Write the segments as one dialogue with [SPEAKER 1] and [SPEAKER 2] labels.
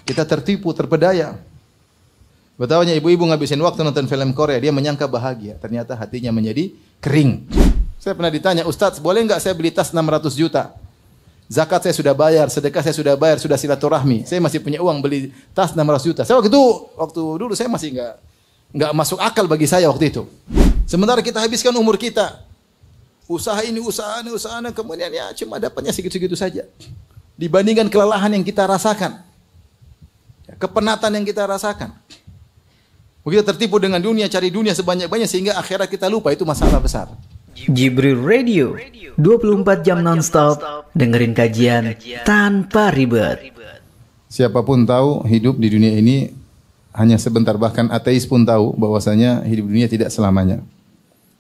[SPEAKER 1] Kita tertipu, terpedaya. Betapanya ibu-ibu ngabisin waktu nonton film Korea, dia menyangka bahagia, ternyata hatinya menjadi kering. Saya pernah ditanya, "Ustaz, boleh nggak saya beli tas 600 juta? Zakat saya sudah bayar, sedekah saya sudah bayar, sudah silaturahmi. Saya masih punya uang beli tas 600 juta." Saya waktu dulu saya masih nggak masuk akal bagi saya waktu itu. Sementara kita habiskan umur kita usaha ini, usaha kemudian ya cuma dapatnya segitu-segitu saja. Dibandingkan kelelahan yang kita rasakan, kepenatan yang kita rasakan. Begitu tertipu dengan dunia, cari dunia sebanyak-banyak sehingga akhirat kita lupa, itu masalah besar.
[SPEAKER 2] Jibril Radio 24 jam nonstop, dengerin kajian tanpa ribet.
[SPEAKER 1] Siapapun tahu hidup di dunia ini hanya sebentar, bahkan ateis pun tahu bahwasanya hidup dunia tidak selamanya.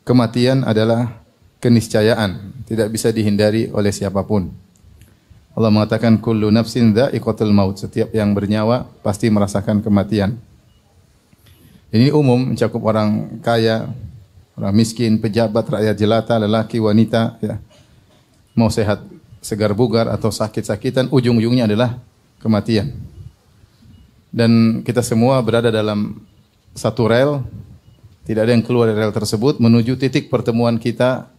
[SPEAKER 1] Kematian adalah keniscayaan, tidak bisa dihindari oleh siapapun. Allah mengatakan kullu nafsin dha'iqatul maut, setiap yang bernyawa pasti merasakan kematian. Ini umum, mencakup orang kaya, orang miskin, pejabat, rakyat jelata, lelaki, wanita, ya. Mau sehat, segar bugar atau sakit-sakitan, ujung-ujungnya adalah kematian. Dan kita semua berada dalam satu rel, tidak ada yang keluar dari rel tersebut menuju titik pertemuan kita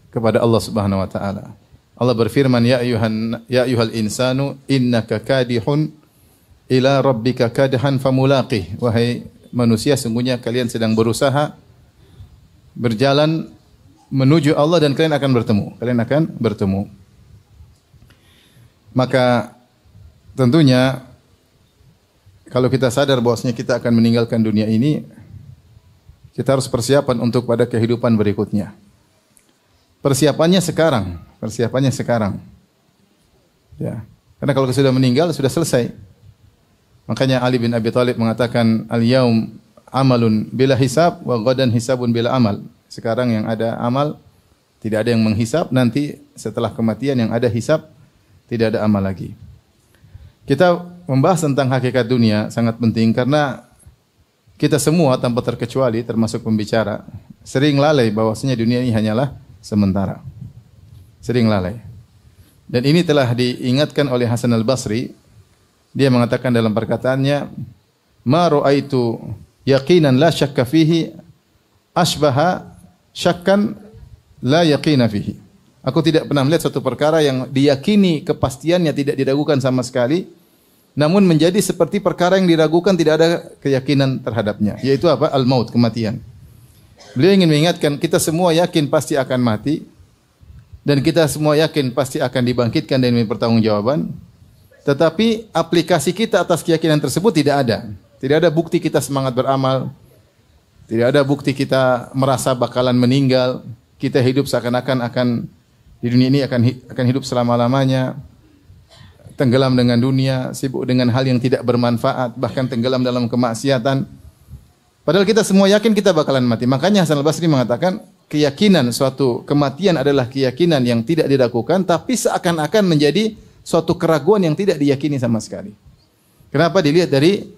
[SPEAKER 1] kepada Allah Subhanahu wa taala. Allah berfirman, ya ayyuhal insanu innaka kadihun ila rabbika kadhan famulaqih. Wahai manusia, sungguhnya kalian sedang berusaha berjalan menuju Allah dan kalian akan bertemu. Kalian akan bertemu. Maka tentunya kalau kita sadar bahwasanya kita akan meninggalkan dunia ini, kita harus persiapan untuk pada kehidupan berikutnya. Persiapannya sekarang. Ya. Karena kalau sudah meninggal sudah selesai. Makanya Ali bin Abi Thalib mengatakan al-yaum amalun bila hisab wa ghadan hisabun bila amal. Sekarang yang ada amal, tidak ada yang menghisab, nanti setelah kematian yang ada hisab, tidak ada amal lagi. Kita membahas tentang hakikat dunia sangat penting karena kita semua tanpa terkecuali termasuk pembicara sering lalai bahwasanya dunia ini hanyalah sementara. Sering lalai. Dan ini telah diingatkan oleh Hasan al-Basri. Dia mengatakan dalam perkataannya, "Ma ra'aitu yaqinan la syakka fihi asbaha syakkan la yaqina fihi." Aku tidak pernah melihat suatu perkara yang diyakini kepastiannya tidak diragukan sama sekali, namun menjadi seperti perkara yang diragukan tidak ada keyakinan terhadapnya, yaitu apa? Al-maut, kematian. Beliau ingin mengingatkan kita semua yakin pasti akan mati dan kita semua yakin pasti akan dibangkitkan dan dipertanggungjawaban. Tetapi aplikasi kita atas keyakinan tersebut tidak ada. Tidak ada bukti kita semangat beramal. Tidak ada bukti kita merasa bakalan meninggal. Kita hidup seakan-akan di dunia ini akan hidup selama-lamanya. Tenggelam dengan dunia, sibuk dengan hal yang tidak bermanfaat, bahkan tenggelam dalam kemaksiatan. Padahal kita semua yakin kita bakalan mati. Makanya Hasan al-Basri mengatakan, keyakinan suatu kematian adalah keyakinan yang tidak diragukan, tapi seakan-akan menjadi suatu keraguan yang tidak diyakini sama sekali. Kenapa? Dilihat dari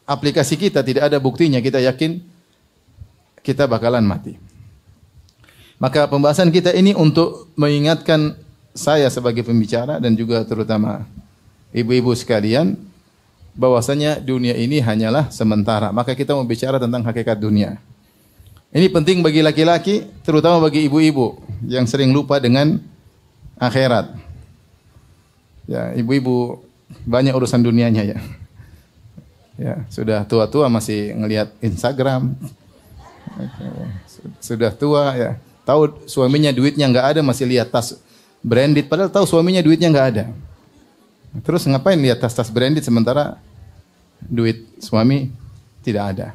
[SPEAKER 1] aplikasi kita, tidak ada buktinya, kita yakin kita bakalan mati. Maka pembahasan kita ini untuk mengingatkan saya sebagai pembicara dan juga terutama ibu-ibu sekalian bahwasanya dunia ini hanyalah sementara. Maka kita mau bicara tentang hakikat dunia. Ini penting bagi laki-laki, terutama bagi ibu-ibu yang sering lupa dengan akhirat. Ya, ibu-ibu banyak urusan dunianya ya. Ya, sudah tua-tua masih ngelihat Instagram. Sudah tua ya, tahu suaminya duitnya enggak ada masih lihat tas branded padahal tahu suaminya duitnya enggak ada. Terus ngapain lihat tas-tas branded sementara duit suami tidak ada.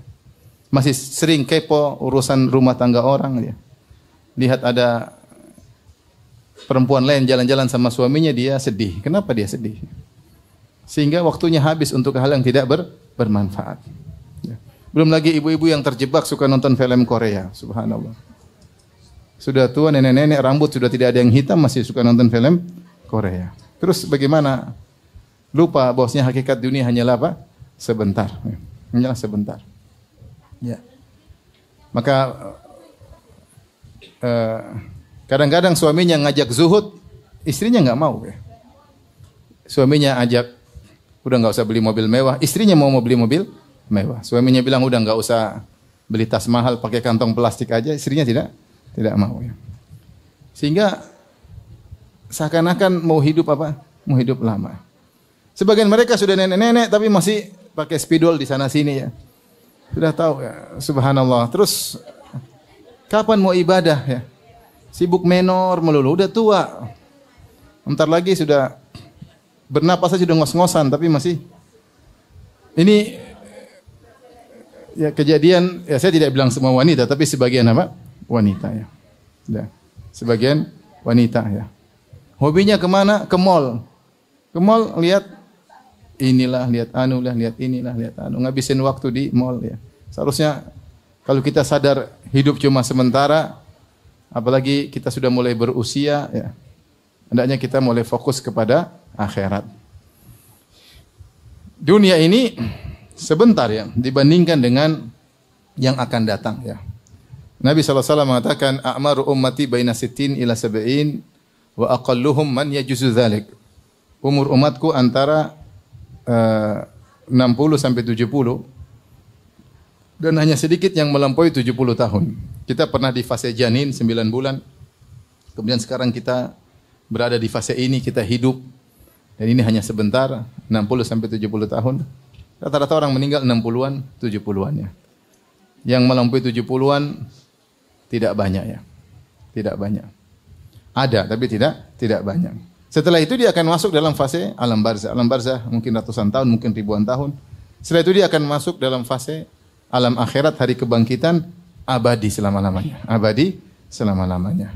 [SPEAKER 1] Masih sering kepo urusan rumah tangga orang ya. Lihat ada perempuan lain jalan-jalan sama suaminya, dia sedih. Kenapa dia sedih? Sehingga waktunya habis untuk hal yang tidak bermanfaat. Ya. Belum lagi ibu-ibu yang terjebak suka nonton film Korea. Subhanallah. Sudah tua, nenek-nenek, rambut sudah tidak ada yang hitam, masih suka nonton film Korea. Terus bagaimana? Lupa bahwasanya hakikat dunia hanyalah apa? Sebentar. Hanyalah sebentar. Ya. Maka kadang-kadang suaminya ngajak zuhud, istrinya nggak mau. Ya. Suaminya ajak udah nggak usah beli mobil mewah. Istrinya mau beli mobil mewah. Suaminya bilang udah nggak usah beli tas mahal, pakai kantong plastik aja. Istrinya tidak mau. Ya. Sehingga seakan-akan mau hidup apa? Mau hidup lama. Sebagian mereka sudah nenek-nenek tapi masih pakai spidol di sana sini ya. Sudah tahu ya, subhanallah. Terus kapan mau ibadah ya? Sibuk menor melulu, udah tua. Bentar lagi sudah bernapas saja sudah ngos-ngosan tapi masih ini ya kejadian ya saya tidak bilang semua wanita tapi sebagian apa? Wanita ya. Ya. Sebagian wanita ya. Hobinya kemana? Ke mall. Ke mall lihat inilah, lihat anu lah, lihat inilah, lihat anu. Ngabisin waktu di mall ya. Seharusnya kalau kita sadar hidup cuma sementara, apalagi kita sudah mulai berusia ya. Hendaknya kita mulai fokus kepada akhirat. Dunia ini sebentar ya dibandingkan dengan yang akan datang ya. Nabi SAW mengatakan a'maru ummati baina sittin ila sab'in wa aqalluhum man yajuzu dzalik. Umur umatku antara 60 sampai 70 dan hanya sedikit yang melampaui 70 tahun. Kita pernah di fase janin 9 bulan. Kemudian sekarang kita berada di fase ini, kita hidup. Dan ini hanya sebentar, 60 sampai 70 tahun. Rata-rata orang meninggal 60-an, 70-an ya. Yang melampaui 70-an tidak banyak ya. Tidak banyak. Ada tapi tidak banyak. Setelah itu dia akan masuk dalam fase alam barzah. Alam barzah mungkin ratusan tahun, mungkin ribuan tahun. Setelah itu dia akan masuk dalam fase alam akhirat, hari kebangkitan abadi selama-lamanya. Abadi selama-lamanya.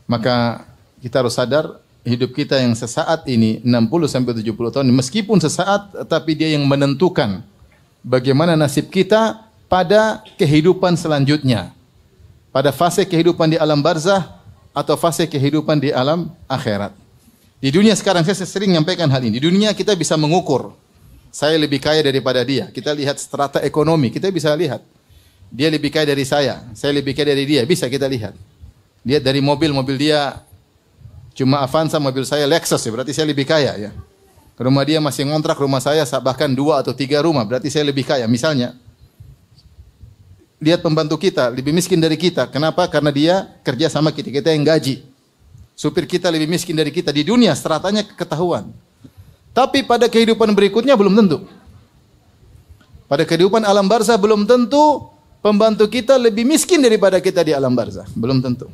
[SPEAKER 1] Maka kita harus sadar hidup kita yang sesaat ini 60 sampai 70 tahun meskipun sesaat tapi dia yang menentukan bagaimana nasib kita pada kehidupan selanjutnya. Pada fase kehidupan di alam barzah atau fase kehidupan di alam akhirat. Di dunia sekarang saya sering menyampaikan hal ini. Di dunia kita bisa mengukur saya lebih kaya daripada dia. Kita lihat strata ekonomi, kita bisa lihat. Dia lebih kaya dari saya lebih kaya dari dia, bisa kita lihat. Lihat dari mobil dia cuma Avanza, mobil saya Lexus, ya, berarti saya lebih kaya ya. Rumah dia masih ngontrak, rumah saya bahkan 2 atau 3 rumah, berarti saya lebih kaya. Misalnya, lihat pembantu kita lebih miskin dari kita. Kenapa? Karena dia kerja sama kita yang gaji. Supir kita lebih miskin dari kita. Di dunia stratanya ketahuan. Tapi pada kehidupan berikutnya belum tentu. Pada kehidupan alam barzah belum tentu pembantu kita lebih miskin daripada kita di alam barzah. Belum tentu.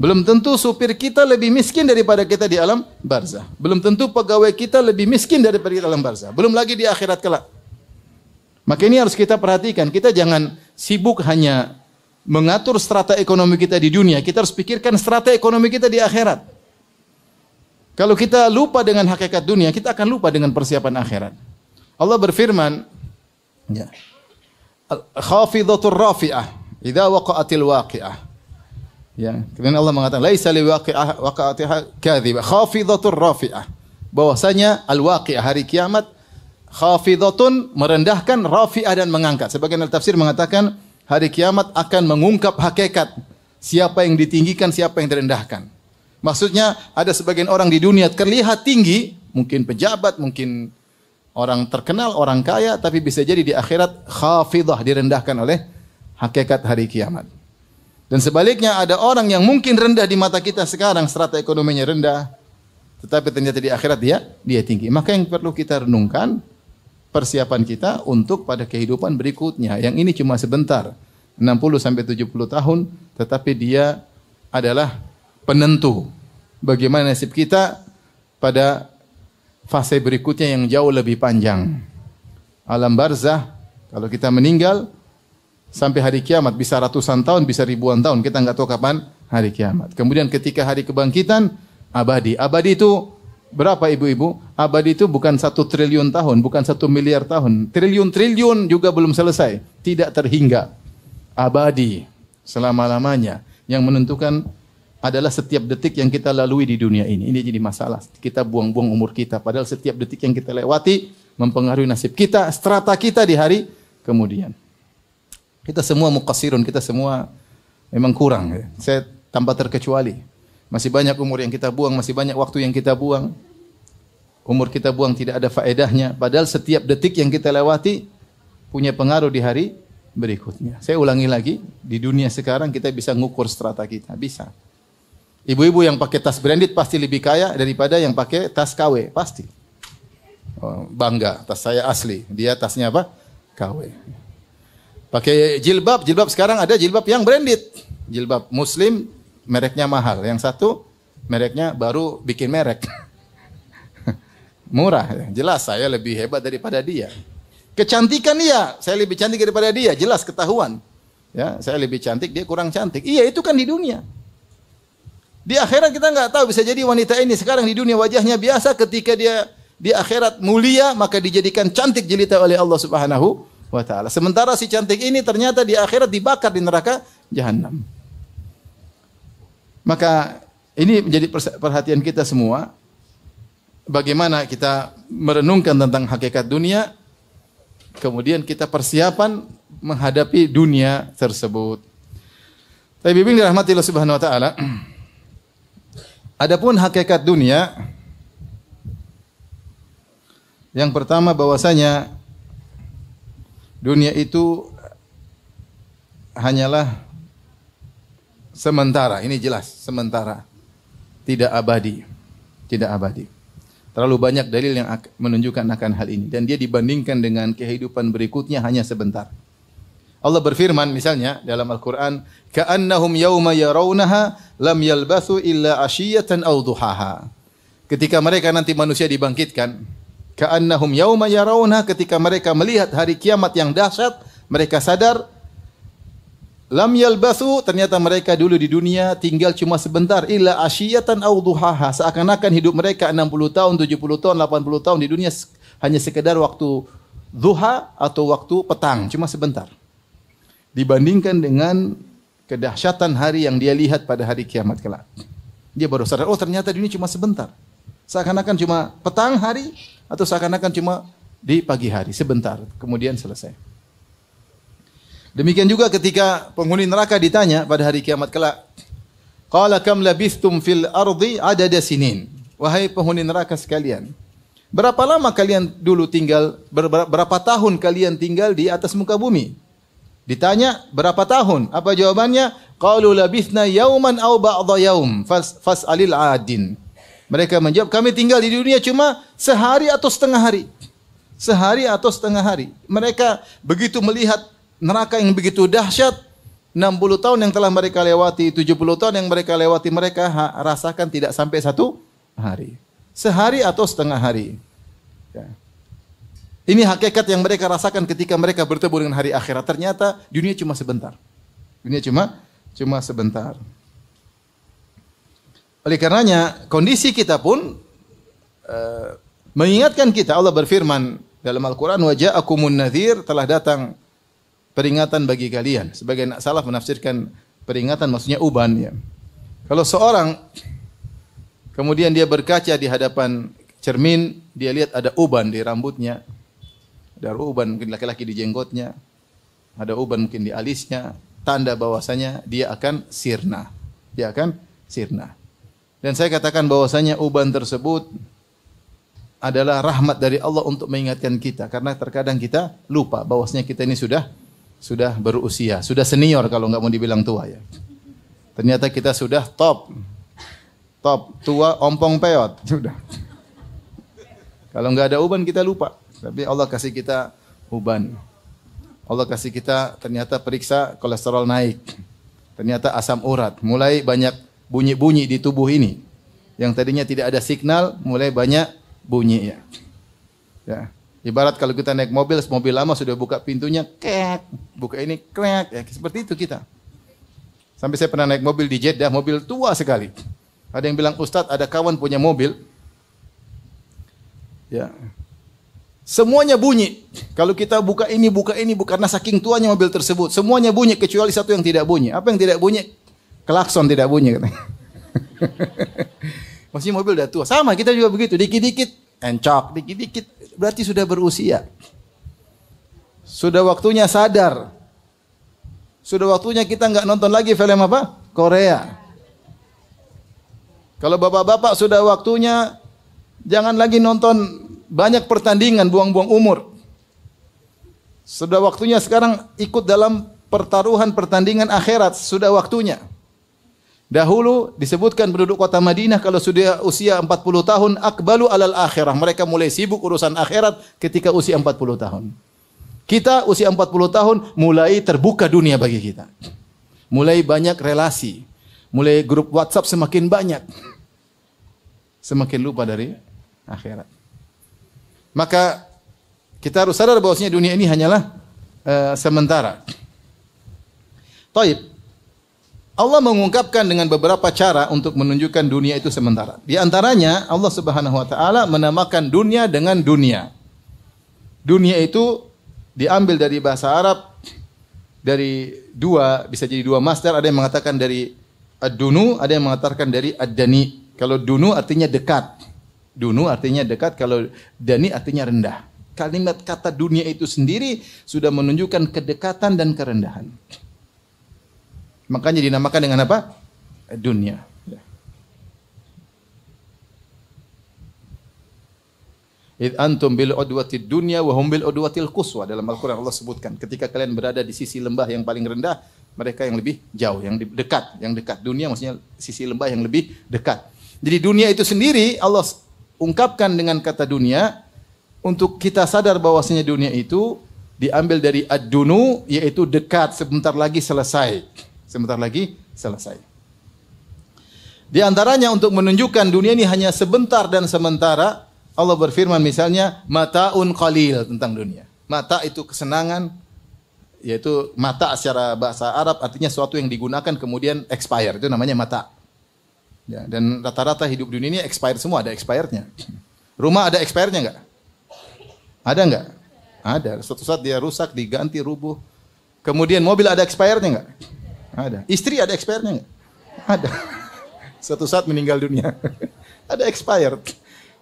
[SPEAKER 1] Belum tentu supir kita lebih miskin daripada kita di alam barzah. Belum tentu pegawai kita lebih miskin daripada di alam barzah. Belum lagi di akhirat kelak. Maka ini harus kita perhatikan. Kita jangan sibuk hanya mengatur strata ekonomi kita di dunia. Kita harus pikirkan strata ekonomi kita di akhirat. Kalau kita lupa dengan hakikat dunia, kita akan lupa dengan persiapan akhirat. Allah berfirman, ya, khafidhatur rafi'ah, idza waqa'atil waqi'ah. Ya, kemudian Allah mengatakan laisa liwaqi'ah waqa'atiha kadhiba khafidhatur rafi'ah. Bahwasanya al-waqi'ah hari kiamat khafidhatun merendahkan, rafi'ah dan mengangkat. Sebagian al-tafsir mengatakan hari kiamat akan mengungkap hakikat siapa yang ditinggikan, siapa yang direndahkan. Maksudnya ada sebagian orang di dunia terlihat tinggi, mungkin pejabat, mungkin orang terkenal, orang kaya, tapi bisa jadi di akhirat khafidah, direndahkan oleh hakikat hari kiamat. Dan sebaliknya ada orang yang mungkin rendah di mata kita sekarang, strata ekonominya rendah, tetapi ternyata di akhirat dia tinggi. Maka yang perlu kita renungkan persiapan kita untuk pada kehidupan berikutnya. Yang ini cuma sebentar, 60 sampai 70 tahun, tetapi dia adalah penentu bagaimana nasib kita pada fase berikutnya yang jauh lebih panjang. Alam barzah, kalau kita meninggal sampai hari kiamat bisa ratusan tahun, bisa ribuan tahun, kita enggak tahu kapan hari kiamat. Kemudian ketika hari kebangkitan abadi. Abadi itu berapa ibu-ibu? Abadi itu bukan 1 triliun tahun, bukan 1 miliar tahun. Triliun-triliun juga belum selesai, tidak terhingga. Abadi selama-lamanya. Yang menentukan adalah setiap detik yang kita lalui di dunia ini. Ini jadi masalah. Kita buang-buang umur kita. Padahal setiap detik yang kita lewati mempengaruhi nasib kita, strata kita di hari kemudian. Kita semua muqassirun, kita semua memang kurang. Ya. Saya tanpa terkecuali. Masih banyak umur yang kita buang, masih banyak waktu yang kita buang. umur kita buang tidak ada faedahnya. Padahal setiap detik yang kita lewati punya pengaruh di hari berikutnya. Saya ulangi lagi, di dunia sekarang kita bisa ngukur strata kita, bisa. Ibu-ibu yang pakai tas branded pasti lebih kaya daripada yang pakai tas KW, pasti. Oh, bangga, tas saya asli, dia tasnya apa? KW. Pakai jilbab, jilbab sekarang ada jilbab yang branded. Jilbab muslim mereknya mahal, yang satu mereknya baru bikin merek. Murah, jelas saya lebih hebat daripada dia. Kecantikan iya, saya lebih cantik daripada dia, jelas ketahuan. Ya, saya lebih cantik, dia kurang cantik. Iya, itu kan di dunia. Di akhirat kita nggak tahu, bisa jadi wanita ini sekarang di dunia wajahnya biasa, ketika dia di akhirat mulia, maka dijadikan cantik jelita oleh Allah Subhanahu wa taala. Sementara si cantik ini ternyata di akhirat dibakar di neraka jahanam. Maka ini menjadi perhatian kita semua. Bagaimana kita merenungkan tentang hakikat dunia, kemudian kita persiapan menghadapi dunia tersebut. Tapi bimbing dirahmati Allah Subhanahu wa taala. Adapun hakikat dunia, yang pertama bahwasanya dunia itu hanyalah sementara, ini jelas sementara, tidak abadi, tidak abadi. Terlalu banyak dalil yang menunjukkan akan hal ini, dan dia dibandingkan dengan kehidupan berikutnya hanya sebentar. Allah berfirman misalnya dalam Al-Qur'an, ka'annahum yauma yarawnaha lam yalbathu illa 'ashiyatan aw duhaha. Ketika mereka nanti manusia dibangkitkan, ka'annahum yauma yarawna, ketika mereka melihat hari kiamat yang dahsyat, mereka sadar lam yalbathu, ternyata mereka dulu di dunia tinggal cuma sebentar, illa 'ashiyatan aw duhaha, seakan-akan hidup mereka 60 tahun, 70 tahun, 80 tahun di dunia hanya sekedar waktu duha atau waktu petang, cuma sebentar. Dibandingkan dengan kedahsyatan hari yang dia lihat pada hari kiamat kelak. Dia baru sadar, oh ternyata dunia cuma sebentar. Seakan-akan cuma petang hari, atau seakan-akan cuma di pagi hari, sebentar, kemudian selesai. Demikian juga ketika penghuni neraka ditanya pada hari kiamat kelak, qala kam labithtum fil ardi adada sinin. Wahai penghuni neraka sekalian, berapa lama kalian dulu tinggal, berapa tahun kalian tinggal di atas muka bumi? Ditanya berapa tahun? Apa jawabannya? Qalu labithna yauman aw ba'dha yaum fas'alil 'adin. Mereka menjawab, kami tinggal di dunia cuma sehari atau setengah hari. Sehari atau setengah hari. Mereka begitu melihat neraka yang begitu dahsyat, 60 tahun yang telah mereka lewati, 70 tahun yang mereka lewati, mereka rasakan tidak sampai satu hari. Sehari atau setengah hari. Ya. Ini hakikat yang mereka rasakan ketika mereka bertemu dengan hari akhirat. Ternyata dunia cuma sebentar. Dunia cuma sebentar. Oleh karenanya, kondisi kita pun mengingatkan kita. Allah berfirman dalam Al-Quran, wa ja'akumun nadhir, telah datang peringatan bagi kalian. Sebagian salaf menafsirkan peringatan maksudnya uban. Ya. Kalau seorang kemudian dia berkaca di hadapan cermin, dia lihat ada uban di rambutnya, ada uban mungkin laki-laki di jenggotnya, ada uban mungkin di alisnya, tanda bahwasanya dia akan sirna. Dia akan sirna. Dan saya katakan bahwasanya uban tersebut adalah rahmat dari Allah untuk mengingatkan kita, karena terkadang kita lupa bahwasanya kita ini sudah berusia, sudah senior kalau nggak mau dibilang tua ya. Ternyata kita sudah top tua ompong peot sudah. Kalau nggak ada uban kita lupa. Tapi Allah kasih kita uban. Allah kasih kita ternyata periksa kolesterol naik. Ternyata asam urat. Mulai banyak bunyi-bunyi di tubuh ini. Yang tadinya tidak ada signal, mulai banyak bunyi ya. Ya. Ibarat kalau kita naik mobil lama sudah buka pintunya, kek. Buka ini, krek. Ya, seperti itu kita. Sampai saya pernah naik mobil di Jeddah, mobil tua sekali. Ada yang bilang, Ustadz ada kawan punya mobil. Ya. Semuanya bunyi. Kalau kita buka ini, karena saking tuanya mobil tersebut. Semuanya bunyi, kecuali satu yang tidak bunyi. Apa yang tidak bunyi? Klakson tidak bunyi. Maksudnya mobil udah tua. Sama, kita juga begitu. Dikit-dikit, encok. Dikit-dikit, berarti sudah berusia. Sudah waktunya sadar. Sudah waktunya kita nggak nonton lagi film apa? Korea. Kalau bapak-bapak sudah waktunya Jangan lagi nonton banyak pertandingan, buang-buang umur. Sudah waktunya sekarang ikut dalam pertaruhan pertandingan akhirat. Sudah waktunya. Dahulu disebutkan penduduk kota Madinah kalau sudah usia 40 tahun, akbalu alal akhirah. Mereka mulai sibuk urusan akhirat ketika usia 40 tahun. Kita usia 40 tahun mulai terbuka dunia bagi kita. Mulai banyak relasi. Mulai grup WhatsApp semakin banyak. Semakin lupa dari akhirat. Maka kita harus sadar bahwasanya dunia ini hanyalah sementara. Taib. Allah mengungkapkan dengan beberapa cara untuk menunjukkan dunia itu sementara. Di antaranya Allah Subhanahu wa taala menamakan dunia dengan dunia. Dunia itu diambil dari bahasa Arab dari dua, bisa jadi dua masdar, ada yang mengatakan dari ad-dunu, ada yang mengatakan dari ad-dani. Kalau dunu artinya dekat. Dunu artinya dekat, kalau dani artinya rendah. Kalimat kata dunia itu sendiri sudah menunjukkan kedekatan dan kerendahan. Makanya dinamakan dengan apa? Dunia. Id antum bil udwatid dunya wa hum bil udwatil quswa. Dalam Al-Qur'an Allah sebutkan, ketika kalian berada di sisi lembah yang paling rendah, mereka yang lebih jauh, yang dekat, yang dekat. Dunia maksudnya sisi lembah yang lebih dekat. Jadi dunia itu sendiri Allah ungkapkan dengan kata dunia untuk kita sadar bahwasanya dunia itu diambil dari ad-dunu, yaitu dekat, sebentar lagi selesai. Sebentar lagi selesai. Di antaranya untuk menunjukkan dunia ini hanya sebentar dan sementara, Allah berfirman misalnya mataun qalil tentang dunia. Mata itu kesenangan, yaitu mata secara bahasa Arab artinya sesuatu yang digunakan kemudian expire, itu namanya mata. Ya, dan rata-rata hidup dunia ini expire semua, ada expirednya. Rumah ada expirednya enggak? Ada enggak? Ada. Suatu saat dia rusak, diganti, rubuh. Kemudian mobil ada expirednya enggak? Ada. Istri ada expirednya enggak? Ada. Suatu saat meninggal dunia. Ada expired.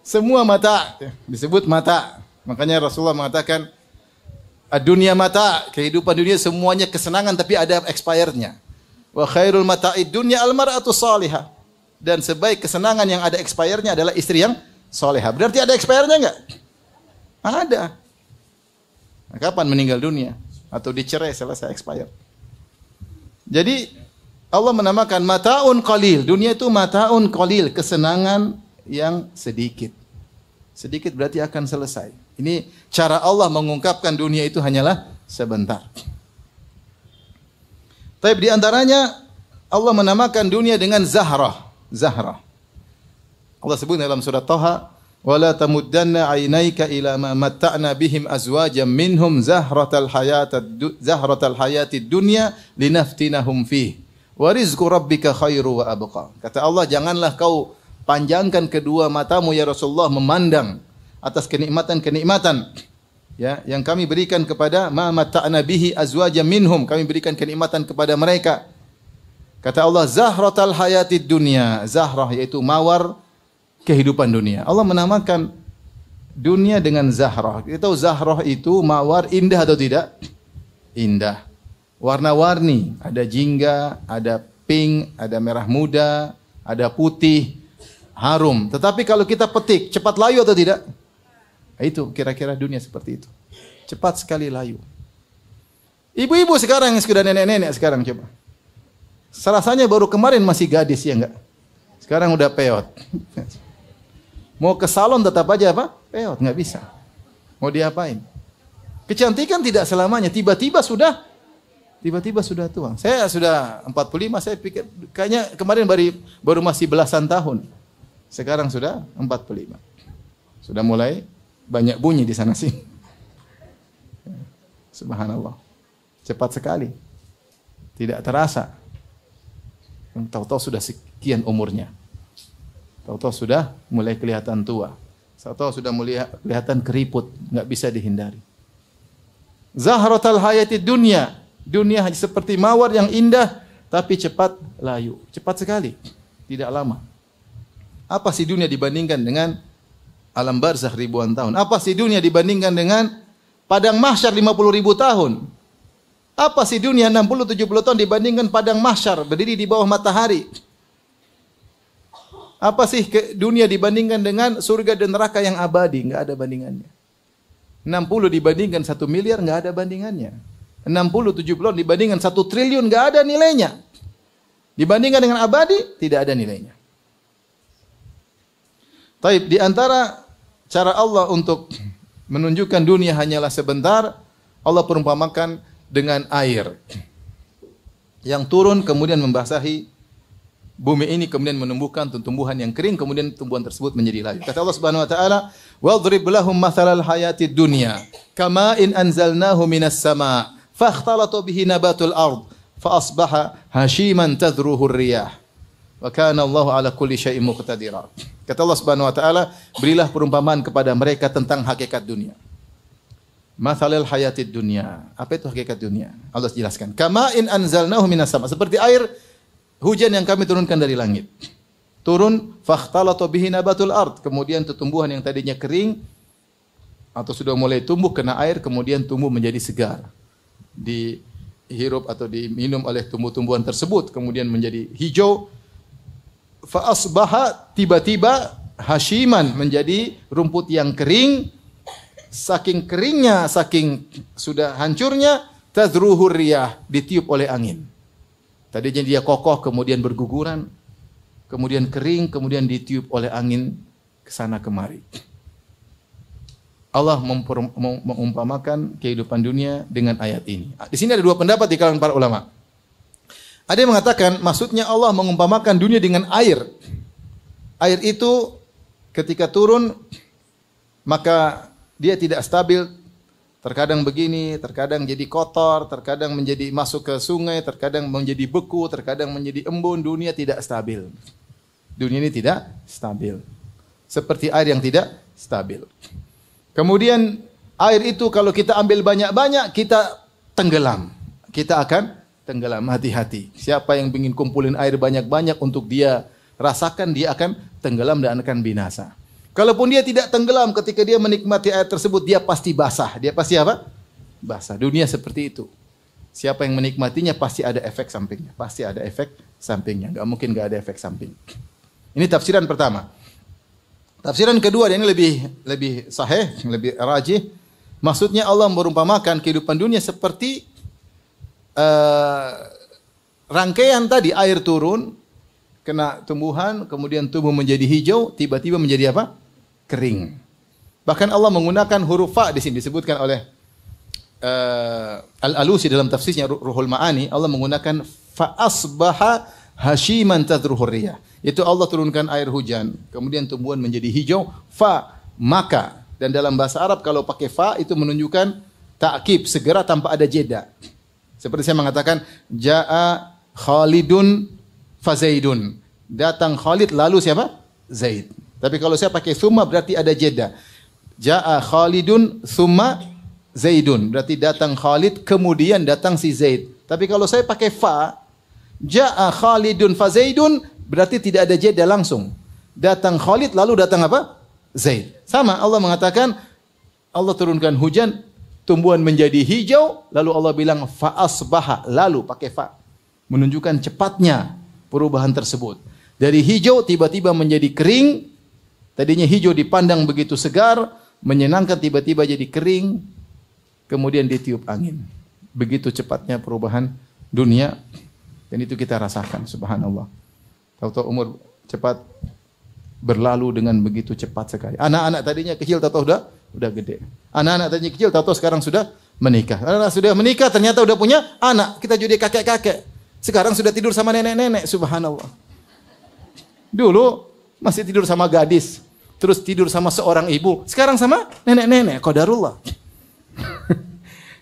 [SPEAKER 1] Semua mata disebut mata. Makanya Rasulullah mengatakan dunia mata, kehidupan dunia semuanya kesenangan tapi ada expirednya. Wa khairul mata'id dunya al-mar'atu salihah. Dan sebaik kesenangan yang ada expirednya adalah istri yang salihah. Berarti ada expirednya enggak? Ada. Nah, kapan meninggal dunia atau dicerai selesai expired. Jadi Allah menamakan mataun qalil. Dunia itu mataun qalil, kesenangan yang sedikit. Sedikit berarti akan selesai. Ini cara Allah mengungkapkan dunia itu hanyalah sebentar. Tapi di antaranya Allah menamakan dunia dengan zahrah. Zahrah. Allah sebut dalam surat Thaha, "Wala tamuddanna 'ainaika ila ma matta'na bihim azwajan minhum zahratal hayatid dunya linaftinahum fih. Wa rizqu rabbika khairu wa abqa." Kata Allah, janganlah kau panjangkan kedua matamu ya Rasulullah memandang atas kenikmatan-kenikmatan ya yang kami berikan kepada ma matta'na bihi azwajan minhum, kami berikan kenikmatan kepada mereka. Kata Allah, zahratal hayatid dunya. Zahrah yaitu mawar kehidupan dunia. Allah menamakan dunia dengan zahrah. Kita tahu zahrah itu mawar, indah atau tidak? Indah. Warna-warni, ada jingga, ada pink, ada merah muda, ada putih, harum. Tetapi kalau kita petik, cepat layu atau tidak? Itu kira-kira dunia seperti itu. Cepat sekali layu. Ibu-ibu sekarang yang sudah nenek-nenek sekarang coba. Rasanya baru kemarin masih gadis ya enggak? Sekarang udah peot. Mau ke salon tetap aja apa? Peot, enggak bisa. Mau diapain? Kecantikan tidak selamanya, tiba-tiba sudah tua. Saya sudah 45, saya pikir kayaknya kemarin baru masih belasan tahun. Sekarang sudah 45. Sudah mulai banyak bunyi di sana sini. Subhanallah. Cepat sekali. Tidak terasa. Tahu-tahu sudah sekian umurnya. Tahu-tahu sudah mulai kelihatan tua. Tahu-tahu sudah mulai kelihatan keriput, enggak bisa dihindari. Zahratal hayatid dunya. Dunia seperti mawar yang indah tapi cepat layu. Cepat sekali. Tidak lama. Apa sih dunia dibandingkan dengan alam barzakh ribuan tahun? Apa sih dunia dibandingkan dengan padang mahsyar 50.000 tahun? Apa sih dunia 60-70 tahun dibandingkan padang mahsyar berdiri di bawah matahari? Apa sih dunia dibandingkan dengan surga dan neraka yang abadi? Enggak ada bandingannya. 60 dibandingkan 1 miliar enggak ada bandingannya. 60, 70 dibandingkan 1 triliun enggak ada nilainya. Dibandingkan dengan abadi tidak ada nilainya. Taib, di antara cara Allah untuk menunjukkan dunia hanyalah sebentar, Allah perumpamakan dengan air yang turun kemudian membasahi bumi ini, kemudian menumbuhkan tumbuhan yang kering, kemudian tumbuhan tersebut menjadi layu. Kata Allah Subhanahu wa taala, "Wadrib lahum mathalal hayatid dunya, kama'in anzalnahu minas sama', fakhtalata bihi nabatul ard, fa asbaha hashiman tadhruhu ar-riyah. Wa kana Allahu ala kulli syai'in muqtadira." Kata Allah Subhanahu wa taala, berilah perumpamaan kepada mereka tentang hakikat dunia. Mathalal hayatid dunya. Apa itu hakikat dunia? Allah jelaskan. Kama'in anzalnahu minas sama', seperti air hujan yang kami turunkan dari langit. Turun, fakhtalata bihi nabatul ard. Kemudian tumbuhan yang tadinya kering atau sudah mulai tumbuh kena air, kemudian tumbuh menjadi segar. Dihirup atau diminum oleh tumbuh-tumbuhan tersebut, kemudian menjadi hijau. Fa asbaha, tiba-tiba hashiman, menjadi rumput yang kering. Saking keringnya, saking sudah hancurnya, tadhruhur riyah, ditiup oleh angin. Tadinya dia kokoh, kemudian berguguran, kemudian kering, kemudian ditiup oleh angin ke sana kemari. Allah mengumpamakan kehidupan dunia dengan ayat ini. Di sini ada dua pendapat di kalangan para ulama. Ada yang mengatakan maksudnya Allah mengumpamakan dunia dengan air. Air itu ketika turun maka dia tidak stabil. Terkadang begini, terkadang jadi kotor, terkadang menjadi masuk ke sungai, terkadang menjadi beku, terkadang menjadi embun. Dunia tidak stabil. Dunia ini tidak stabil. Seperti air yang tidak stabil. Kemudian air itu kalau kita ambil banyak-banyak, kita tenggelam. Kita akan tenggelam, hati-hati. Siapa yang ingin kumpulin air banyak-banyak untuk dia rasakan, dia akan tenggelam dan akan binasa. Kalaupun dia tidak tenggelam ketika dia menikmati air tersebut, dia pasti basah. Dia pasti apa? Basah. Dunia seperti itu. Siapa yang menikmatinya pasti ada efek sampingnya. Pasti ada efek sampingnya. Enggak mungkin enggak ada efek samping. Ini tafsiran pertama. Tafsiran kedua, dan ini lebih sahih, lebih rajih. Maksudnya Allah merumpamakan kehidupan dunia seperti rangkaian tadi, air turun, kena tumbuhan, kemudian tumbuh menjadi hijau, tiba-tiba menjadi apa? Kering. Bahkan Allah menggunakan huruf fa di sini disebutkan oleh Al-Alusi dalam tafsirnya Ruhul Ma'ani. Allah menggunakan fa asbaha hashiman tadhruhur riyah. Itu Allah turunkan air hujan, kemudian tumbuhan menjadi hijau, fa maka. Dan dalam bahasa Arab kalau pakai fa itu menunjukkan ta'kib, segera tanpa ada jeda. Seperti saya mengatakan jaa Khalidun fa Zaidun. Datang Khalid lalu siapa? Zaid. Tapi kalau saya pakai thumma berarti ada jeda. Jaa Khalidun thumma Zaidun. Berarti datang Khalid kemudian datang si Zaid. Tapi kalau saya pakai fa, jaa Khalidun fa Zaidun, berarti tidak ada jeda langsung. Datang Khalid lalu datang apa? Zaid. Sama Allah mengatakan Allah turunkan hujan, tumbuhan menjadi hijau, lalu Allah bilang fa asbaha, lalu pakai fa. Menunjukkan cepatnya perubahan tersebut. Dari hijau tiba-tiba menjadi kering. Tadinya hijau dipandang begitu segar, menyenangkan, tiba-tiba jadi kering, kemudian ditiup angin. Begitu cepatnya perubahan dunia, dan itu kita rasakan, subhanallah. Tahu-tahu umur cepat berlalu dengan begitu cepat sekali. Anak-anak tadinya kecil, tahu-tahu udah gede. Anak-anak tadinya kecil, tahu-tahu sekarang sudah menikah. Anak sudah menikah, ternyata udah punya anak. Kita jadi kakek-kakek. Sekarang sudah tidur sama nenek-nenek, subhanallah. Dulu masih tidur sama gadis, terus tidur sama seorang ibu, sekarang sama nenek-nenek, qadarullah.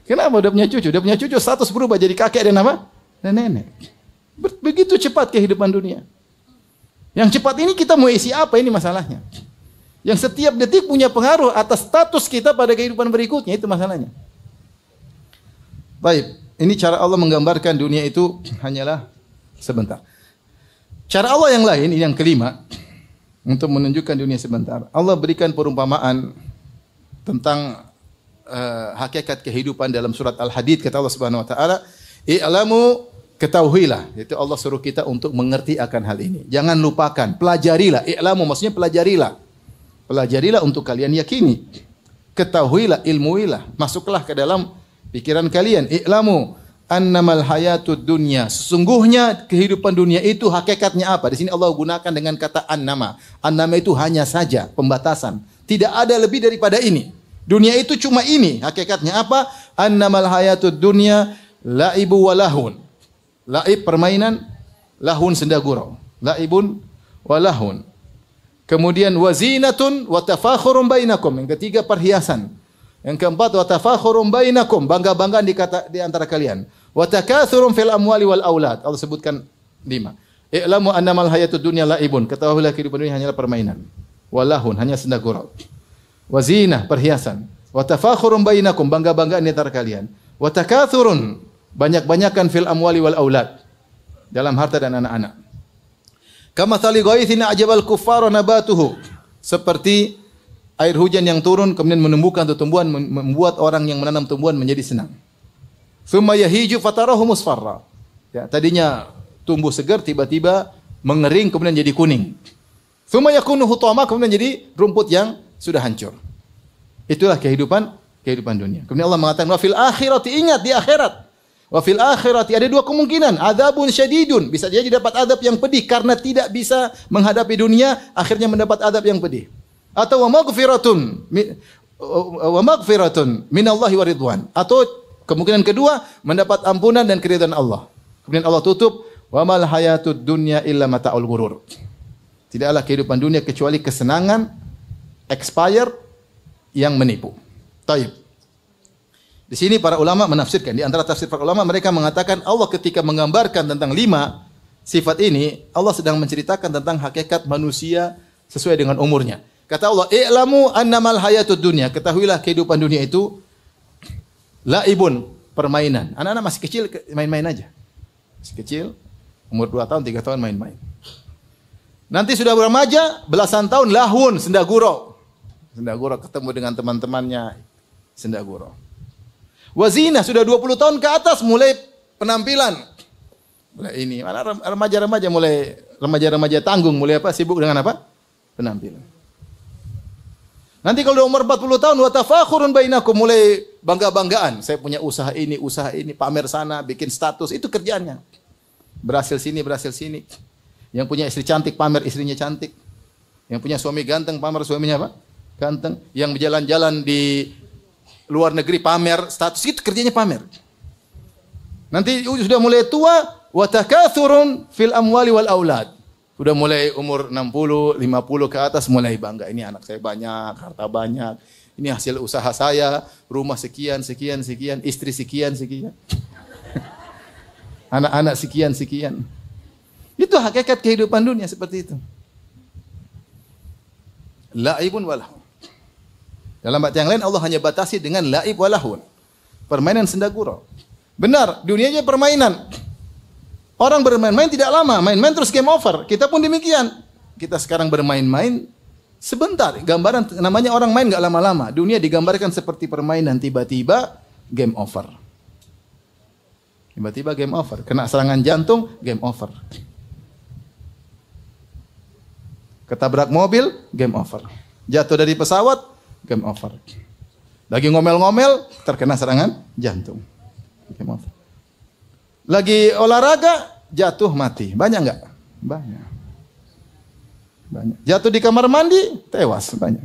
[SPEAKER 1] Kenapa? Udah punya cucu, status berubah jadi kakek dan apa? Dan nenek. Begitu cepat kehidupan dunia. Yang cepat ini kita mau isi apa, ini masalahnya. Yang setiap detik punya pengaruh atas status kita pada kehidupan berikutnya, itu masalahnya. Baik, ini cara Allah menggambarkan dunia itu hanyalah sebentar. Cara Allah yang lain, ini yang kelima, untuk menunjukkan dunia sebentar. Allah berikan perumpamaan tentang hakikat kehidupan dalam surat Al-Hadid. Kata Allah Subhanahu wa taala, "I'lamu Ketahuilah, itu Allah suruh kita untuk mengerti akan hal ini. Jangan lupakan, pelajarilah. I'lamu maksudnya pelajarilah. Pelajarilah untuk kalian yakini. Ketahuilah, ilmuilah. Masuklah ke dalam pikiran kalian. I'lamu annamal hayatud dunya. Sesungguhnya kehidupan dunia itu hakikatnya apa? Di sini Allah gunakan dengan kata annama. Annama itu hanya saja pembatasan. Tidak ada lebih daripada ini. Dunia itu cuma ini. Hakikatnya apa? Annamal hayatud dunya laibu walahun. Laib permainan, lahun senda gurau. Laibun walahun. Kemudian wazinatun wa tafakhurun bainakum. Yang ketiga perhiasan. Yang keempat wa tafakhurun bainakum, bangga-banggaan di antara kalian. Wa takatsurun fil amwali wal aulad. Allah sebutkan 5. I'lamu annamal hayatud dunya laibun. Ketahuilah kehidupan dunia hanyalah permainan. Walahun hanya senda gurau. Wazinah perhiasan. Wa tafakhurun bainakum, bangga-banggaan di antara kalian. Wa takatsurun, banyak-banyakan fil amwali wal aulad, dalam harta dan anak-anak. Kama thali ghaithin ajabal kuffara nabatuhu, seperti air hujan yang turun kemudian menumbuhkan tumbuhan, membuat orang yang menanam tumbuhan menjadi senang. Tsumma yahiju fatarahu musfarra. Ya, tadinya tumbuh segar tiba-tiba mengering kemudian jadi kuning. Tsumma yakunu hutama, kemudian jadi rumput yang sudah hancur. Itulah kehidupan dunia. Kemudian Allah mengatakan wa fil akhirati, ingat di akhirat. Wa fil akhirati, ada 2 kemungkinan, adzabun syadidun, bisa jadi dapat adab yang pedih karena tidak bisa menghadapi dunia, akhirnya mendapat adab yang pedih. Atau wa maghfiratun minallahi wa ridwan. Atau kemungkinan kedua, mendapat ampunan dan keridhaan Allah. Kemudian Allah tutup, wa mal hayatud dunya illa mata'ul ghurur. Tidaklah kehidupan dunia kecuali kesenangan expired yang menipu. Taib. Di sini para ulama menafsirkan, di antara tafsir para ulama mereka mengatakan Allah ketika menggambarkan tentang 5 sifat ini, Allah sedang menceritakan tentang hakikat manusia sesuai dengan umurnya. Kata Allah, "I'lamu annamal hayatud dunya." Ketahuilah kehidupan dunia itu laibun, permainan. Anak-anak masih kecil main-main aja. Masih kecil, umur 2 tahun, 3 tahun main-main. Nanti sudah remaja, belasan tahun lahun, senda gurau. Senda gurau ketemu dengan teman-temannya, senda gurau. Wazina sudah 20 tahun ke atas mulai penampilan. Mulai ini, remaja-remaja mulai remaja-remaja tanggung mulai apa? Sibuk dengan apa? Penampilan. Nanti kalau umur 40 tahun wa tafakhurun bainakum, mulai bangga-banggaan. Saya punya usaha ini, pamer sana, bikin status, itu kerjaannya. Berhasil sini, berhasil sini. Yang punya istri cantik pamer istrinya cantik. Yang punya suami ganteng pamer suaminya apa? Ganteng. Yang berjalan-jalan di luar negeri pamer status, itu kerjanya pamer. Nanti sudah mulai tua, wa takatsurun fil amwali wal aulad. Sudah mulai umur 60, 50 ke atas mulai bangga. Ini anak saya banyak, harta banyak. Ini hasil usaha saya, rumah sekian, istri sekian. Anak-anak sekian. Itu hakikat kehidupan dunia seperti itu. Laibun walahu. Dalam arti yang lain Allah hanya batasi dengan laib walahun. Permainan senda gurau. Benar, dunianya permainan. Orang bermain-main tidak lama, main-main terus game over. Kita pun demikian. Kita sekarang bermain-main sebentar. Gambaran namanya orang main enggak lama-lama. Dunia digambarkan seperti permainan, tiba-tiba game over. Tiba-tiba game over. Kena serangan jantung, game over. Ketabrak mobil, game over. Jatuh dari pesawat, game over. Lagi ngomel-ngomel, terkena serangan jantung. Game over. Lagi olahraga, jatuh mati. Banyak enggak? Banyak. Jatuh di kamar mandi, tewas. Banyak.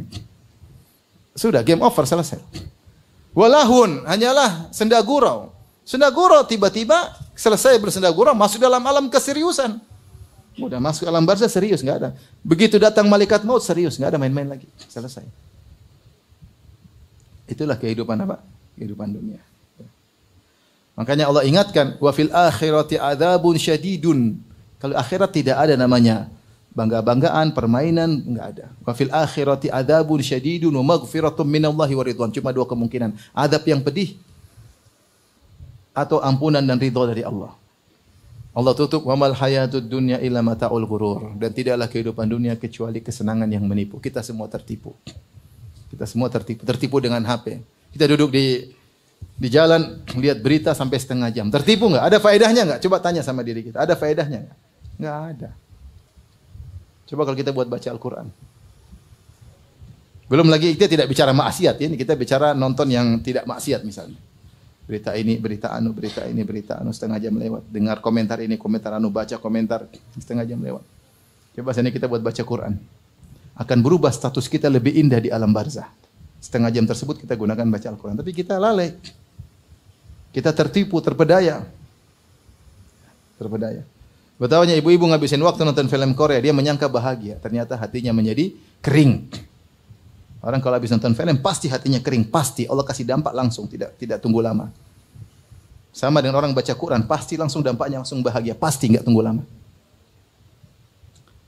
[SPEAKER 1] Sudah, game over, selesai. Walahun, hanyalah senda gurau. Senda gurau, tiba-tiba selesai bersenda gurau, masuk dalam alam keseriusan. Udah masuk alam barzah, serius, enggak ada. Begitu datang malaikat maut, serius, enggak ada main-main lagi. Selesai. Itulah kehidupan apa? Kehidupan dunia. Makanya Allah ingatkan, wa fil akhirati adzabun syadidun. Kalau akhirat tidak ada namanya bangga-banggaan, permainan, enggak ada. Wa fil akhirati adzabun syadidun wa maghfiratun minallahi wa ridwan. Cuma 2 kemungkinan, azab yang pedih atau ampunan dan ridha dari Allah. Allah tutup, wa mal hayatud dunya illa mata'ul ghurur. Dan tidaklah kehidupan dunia kecuali kesenangan yang menipu. Kita semua tertipu. Kita semua tertipu dengan HP. Kita duduk di Di jalan lihat berita sampai setengah jam. Tertipu nggak? Ada faedahnya nggak? Coba tanya sama diri kita. Ada faedahnya nggak? Nggak ada. Coba kalau kita buat baca Al-Quran. Belum lagi kita tidak bicara maksiat. Ini kita bicara nonton yang tidak maksiat misalnya. Berita ini, berita anu, berita ini, berita anu, setengah jam lewat. Dengar komentar ini, komentar anu, baca komentar setengah jam lewat. Coba sini kita buat baca Quran. Akan berubah status kita lebih indah di alam barzah. Setengah jam tersebut kita gunakan baca Al-Quran. Tapi kita lalai. Kita tertipu, terpedaya. Terpedaya. Betapanya ibu-ibu ngabisin waktu nonton film Korea, dia menyangka bahagia. Ternyata hatinya menjadi kering. Orang kalau habis nonton film, pasti hatinya kering. Pasti. Allah kasih dampak langsung, tidak tunggu lama. Sama dengan orang baca Quran, pasti langsung dampaknya langsung bahagia. Pasti, enggak tunggu lama.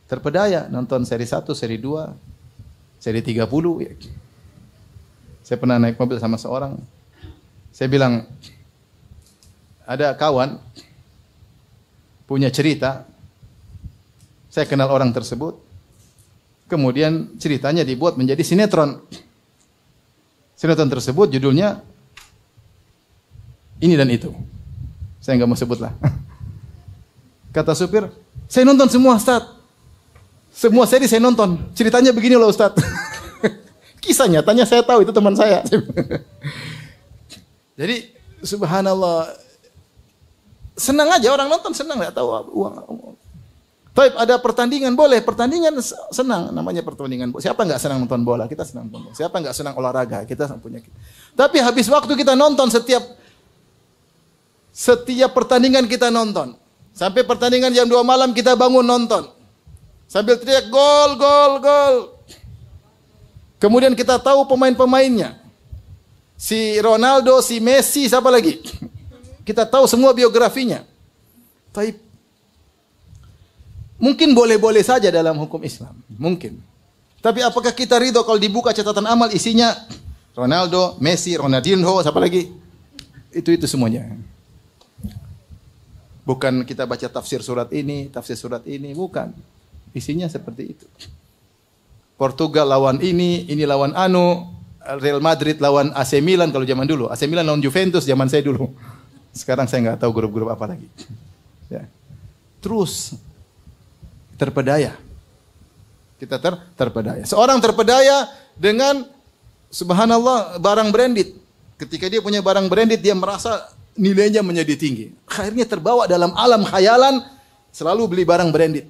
[SPEAKER 1] Terpedaya, nonton seri 1, seri 2, seri 30. Ya. Saya pernah naik mobil sama seorang. Saya bilang, ada kawan punya cerita. Saya kenal orang tersebut. Kemudian ceritanya dibuat menjadi sinetron. Sinetron tersebut judulnya ini dan itu. Saya nggak mau sebut lah. Kata supir, saya nonton semua Ustaz. Semua seri saya nonton. Ceritanya begini loh Ustaz. Kisah nyatanya saya tahu, itu teman saya. Jadi subhanallah. Senang aja orang nonton, senang, nggak tahu uang. Tapi ada pertandingan boleh, pertandingan senang, namanya pertandingan. Siapa nggak senang nonton bola? Kita senang nonton bola. Siapa nggak senang olahraga? Kita punya. Tapi habis waktu kita nonton setiap pertandingan kita nonton. Sampai pertandingan jam 2 malam kita bangun nonton. Sambil teriak gol, gol, gol. Kemudian kita tahu pemain-pemainnya. Si Ronaldo, si Messi, siapa lagi? Kita tahu semua biografinya. Tapi mungkin boleh-boleh saja dalam hukum Islam. Mungkin. Tapi apakah kita ridho kalau dibuka catatan amal isinya Ronaldo, Messi, Ronaldinho, siapa lagi? Itu semuanya. Bukan kita baca tafsir surat ini, bukan. Isinya seperti itu. Portugal lawan ini lawan anu, Real Madrid lawan AC Milan kalau zaman dulu. AC Milan lawan Juventus zaman saya dulu. Sekarang saya nggak tahu grup-grup apa lagi. Ya. Terus terpedaya. Kita terpedaya. Seorang terpedaya dengan subhanallah barang branded. Ketika dia punya barang branded, dia merasa nilainya menjadi tinggi. Akhirnya terbawa dalam alam khayalan, selalu beli barang branded.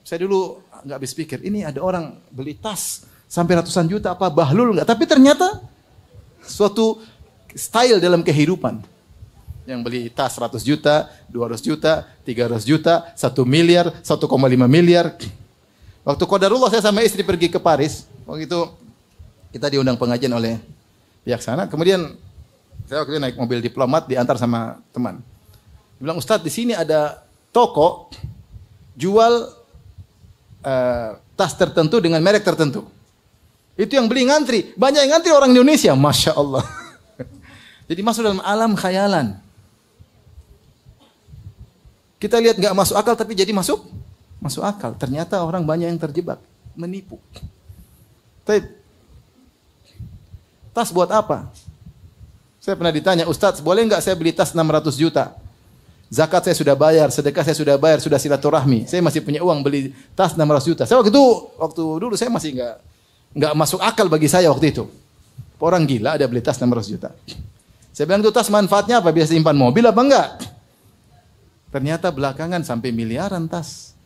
[SPEAKER 1] Saya dulu nggak habis pikir, ini ada orang beli tas sampai ratusan juta, apa bahlul nggak? Tapi ternyata suatu style dalam kehidupan. Yang beli tas 100 juta, 200 juta, 300 juta, 1 miliar, 1,5 miliar. Waktu qadarullah saya sama istri pergi ke Paris. Waktu itu kita diundang pengajian oleh pihak sana. Kemudian saya waktu itu naik mobil diplomat diantar sama teman. Dia bilang, Ustadz di sini ada toko jual tas tertentu dengan merek tertentu. Itu yang beli ngantri. Banyak yang ngantri orang Indonesia. Masya Allah. Jadi masuk dalam alam khayalan. Kita lihat nggak masuk akal tapi jadi masuk akal. Ternyata orang banyak yang terjebak, menipu. Tapi tas buat apa? Saya pernah ditanya, Ustadz boleh nggak saya beli tas 600 juta? Zakat saya sudah bayar, sedekah saya sudah bayar, sudah silaturahmi. Saya masih punya uang beli tas 600 juta. Saya waktu dulu saya masih nggak masuk akal bagi saya waktu itu. Orang gila ada beli tas 600 juta. Saya bilang itu tas manfaatnya apa? Biasa simpan mobil apa enggak? Ternyata belakangan sampai miliaran tas.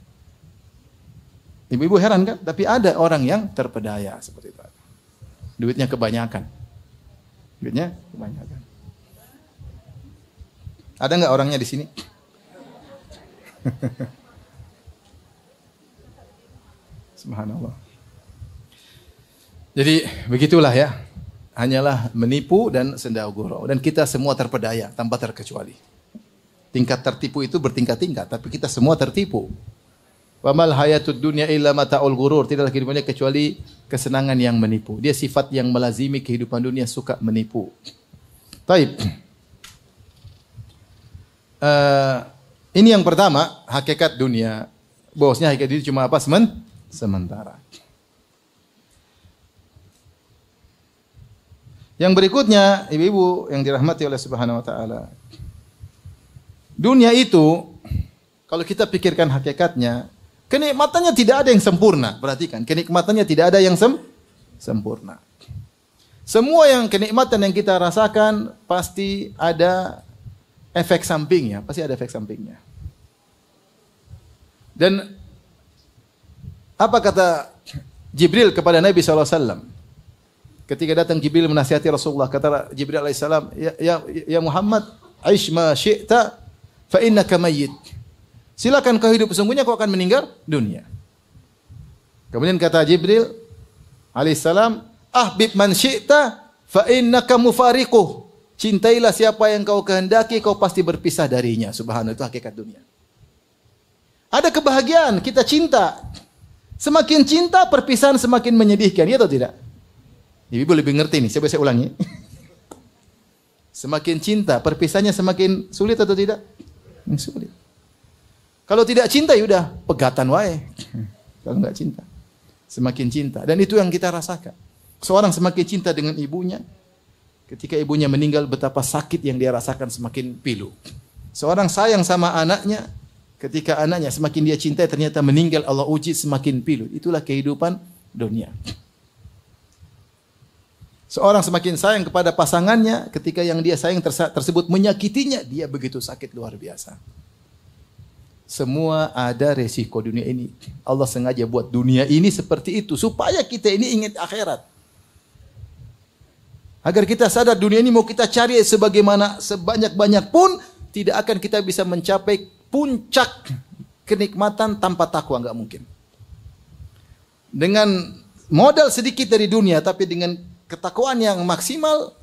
[SPEAKER 1] Ibu-ibu heran kan? Tapi ada orang yang terpedaya seperti itu. Duitnya kebanyakan. Ada enggak orangnya di sini? Subhanallah. Jadi begitulah ya. Hanyalah menipu dan senda gurau. Dan kita semua terpedaya tanpa terkecuali. Tingkat tertipu itu bertingkat-tingkat, tapi kita semua tertipu. Wa mal hayatud dunya illa mata'ul ghurur. Tidaklah kehidupannya kecuali kesenangan yang menipu. Dia sifat yang melazimi kehidupan dunia, suka menipu. Taib. Ini yang pertama, hakikat dunia. Bahwasanya hakikat dunia cuma apa? Sementara. Yang berikutnya, ibu-ibu yang dirahmati oleh Subhanahu wa taala. Dunia itu kalau kita pikirkan hakikatnya, kenikmatannya tidak ada yang sempurna. Perhatikan, kenikmatannya tidak ada yang sempurna. Semua yang kenikmatan yang kita rasakan pasti ada efek sampingnya, pasti ada efek sampingnya. Dan apa kata Jibril kepada Nabi SAW? Ketika datang Jibril menasihati Rasulullah, kata Jibril alaihissalam, ya Muhammad, aish ma syi'ta fa innaka mayyit. Silakan kau hidup, sesungguhnya kau akan meninggal dunia. Kemudian kata Jibril alaihissalam, ahbib man syi'ta fa innaka mufariquh. Cintailah siapa yang kau kehendaki, kau pasti berpisah darinya. Subhanallah, itu hakikat dunia. Ada kebahagiaan, kita cinta. Semakin cinta, perpisahan semakin menyedihkan, ya atau tidak? Ibu lebih ngerti nih, saya ulangi. Semakin cinta, perpisahannya semakin sulit atau tidak? Sulit. Kalau tidak cinta, yaudah, pegatan wae. Kalau enggak cinta. Semakin cinta. Dan itu yang kita rasakan. Seorang semakin cinta dengan ibunya, ketika ibunya meninggal, betapa sakit yang dia rasakan semakin pilu. Seorang sayang sama anaknya, ketika anaknya semakin dia cintai, ternyata meninggal, Allah uji semakin pilu. Itulah kehidupan dunia. Seorang semakin sayang kepada pasangannya, ketika yang dia sayang tersebut menyakitinya, dia begitu sakit luar biasa. Semua ada resiko dunia ini. Allah sengaja buat dunia ini seperti itu, supaya kita ini ingat akhirat. Agar kita sadar dunia ini mau kita cari sebagaimana sebanyak-banyak pun, tidak akan kita bisa mencapai puncak kenikmatan tanpa takwa, enggak mungkin. Dengan modal sedikit dari dunia, tapi dengan ketakwaan yang maksimal,